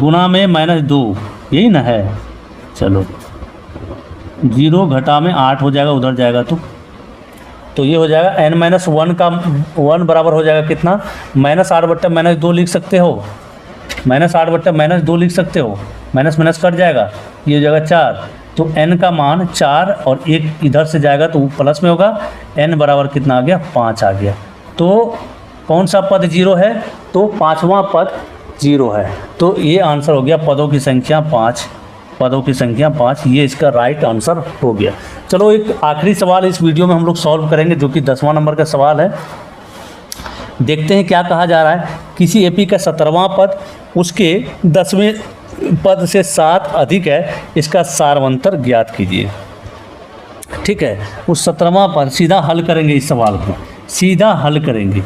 गुना में -2 यही ना है। चलो 0 घटा में 8 हो जाएगा, उधर जाएगा तो ये हो जाएगा n माइनस 1 का 1 बराबर हो जाएगा कितना, -8/-2 लिख सकते हो, -8/-2 लिख सकते हो, माइनस माइनस कट जाएगा, ये हो जाएगा 4। तो n का मान 4 और 1 इधर से जाएगा तो प्लस में होगा, n बराबर कितना आ गया 5 आ गया। तो कौन सा पद 0 है, तो 5वां पद 0 है। तो ये आंसर हो गया पदों की संख्या 5, पदों की संख्या 5, ये इसका राइट आंसर हो गया। चलो एक आखिरी सवाल इस वीडियो में हम लोग सॉल्व करेंगे, जो कि 10वां नंबर का सवाल है। देखते हैं क्या कहा जा रहा है। किसी एपी का 17वां पद उसके 10वें पद से 7 अधिक है, इसका सारवंतर ज्ञात कीजिए। ठीक है, उस 17वां पद सीधा हल करेंगे, इस सवाल को सीधा हल करेंगे।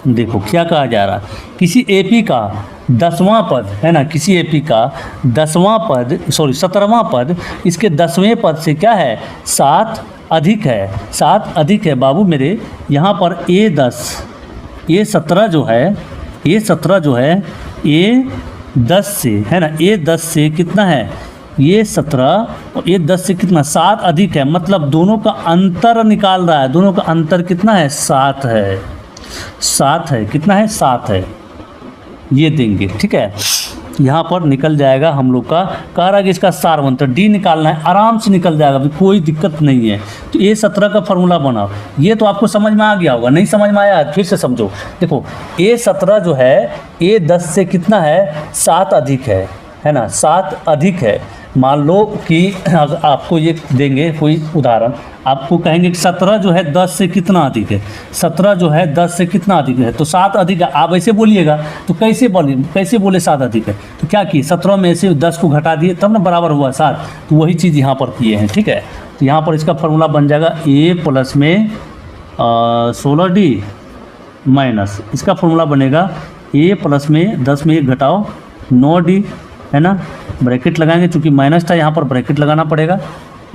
देखो क्या कहा जा रहा है, किसी एपी का 10वां पद है ना, किसी एपी का 17वां पद इसके 10वें पद से क्या है 7 अधिक है, 7 अधिक है बाबू मेरे। यहाँ पर A17 जो है, A17 जो है A10 से है ना, A10 से कितना है, A17 और A10 से कितना 7 अधिक है, मतलब दोनों का अंतर निकाल रहा है। दोनों का अंतर कितना है 7 है, 7 है, कितना है 7 है, ये देंगे। ठीक है, यहाँ पर निकल जाएगा हम लोग का, कह रहा है कि इसका सारवंतर डी निकालना है, आराम से निकल जाएगा, कोई दिक्कत नहीं है। तो A17 का फॉर्मूला बनाओ, ये तो आपको समझ में आ गया होगा, नहीं समझ में आया फिर से समझो। देखो A17 जो है A10 से कितना है 7 अधिक है ना, 7 अधिक है। मान लो कि आपको ये देंगे कोई उदाहरण, आपको कहेंगे कि 17 जो है 10 से कितना अधिक है, 17 जो है 10 से कितना अधिक है, तो 7 अधिक है। आप ऐसे बोलिएगा तो कैसे बोले 7 अधिक है, तो क्या किए 17 में से 10 को घटा दिए तब ना बराबर हुआ 7, तो वही चीज़ यहाँ पर किए हैं। ठीक है, तो यहाँ पर इसका फॉर्मूला बन जाएगा A प्लस में 16D माइनस, इसका फॉर्मूला बनेगा A प्लस में 10 में 1 घटाओ 9D है ना, ब्रैकेट लगाएंगे, चूँकि माइनस था यहाँ पर ब्रैकेट लगाना पड़ेगा,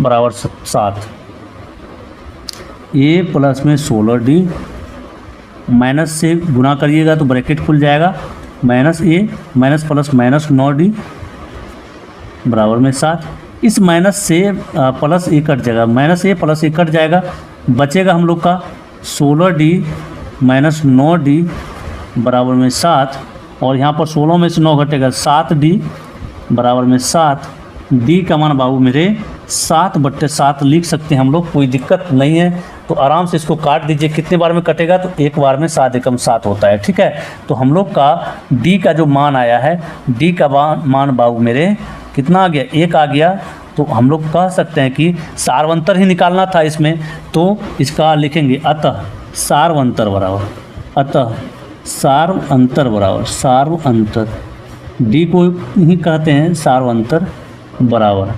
बराबर 7। A प्लस में 16D माइनस से गुना करिएगा तो ब्रैकेट खुल जाएगा, -A माइनस प्लस -9D बराबर में 7। इस माइनस से प्लस A कट जाएगा, -A प्लस A कट जाएगा, बचेगा हम लोग का 16D माइनस 9D बराबर में 7, और यहाँ पर 16 में से 9 घटेगा 7D बराबर में 7। डी का मान बाबू मेरे 7/7 लिख सकते हैं हम लोग, कोई दिक्कत नहीं है। तो आराम से इसको काट दीजिए, कितने बार में कटेगा तो एक बार में 7 एकम 7 होता है। ठीक है, तो हम लोग का डी का जो मान आया है, डी का मान बाबू मेरे कितना आ गया 1 आ गया। तो हम लोग कह सकते हैं कि सारवंतर ही निकालना था इसमें, तो इसका लिखेंगे अतः सारवंतर बराबर, अतः सारवंतर बराबर, सारवंतर डी को ही कहते हैं सारवंतर बराबर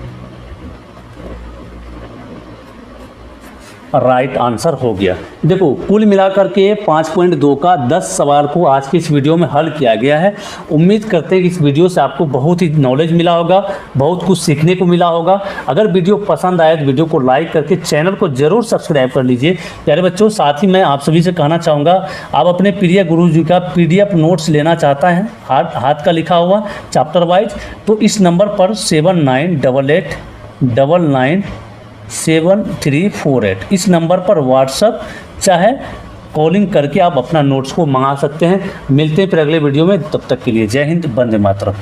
राइट आंसर हो गया। देखो कुल मिलाकर के 5.2 का 10 सवाल को आज की इस वीडियो में हल किया गया है। उम्मीद करते हैं कि इस वीडियो से आपको बहुत ही नॉलेज मिला होगा, बहुत कुछ सीखने को मिला होगा। अगर वीडियो पसंद आए तो वीडियो को लाइक करके चैनल को जरूर सब्सक्राइब कर लीजिए प्यारे बच्चों। साथ ही मैं आप सभी से कहना चाहूँगा, आप अपने प्रिय गुरुजी का PDF नोट्स लेना चाहता है हाथ का लिखा हुआ चैप्टर वाइज, तो इस नंबर पर 7988997348 इस नंबर पर व्हाट्सअप चाहे कॉलिंग करके आप अपना नोट्स को मंगा सकते हैं। मिलते हैं फिर अगले वीडियो में, तब तक के लिए जय हिंद, वंदे मातरम।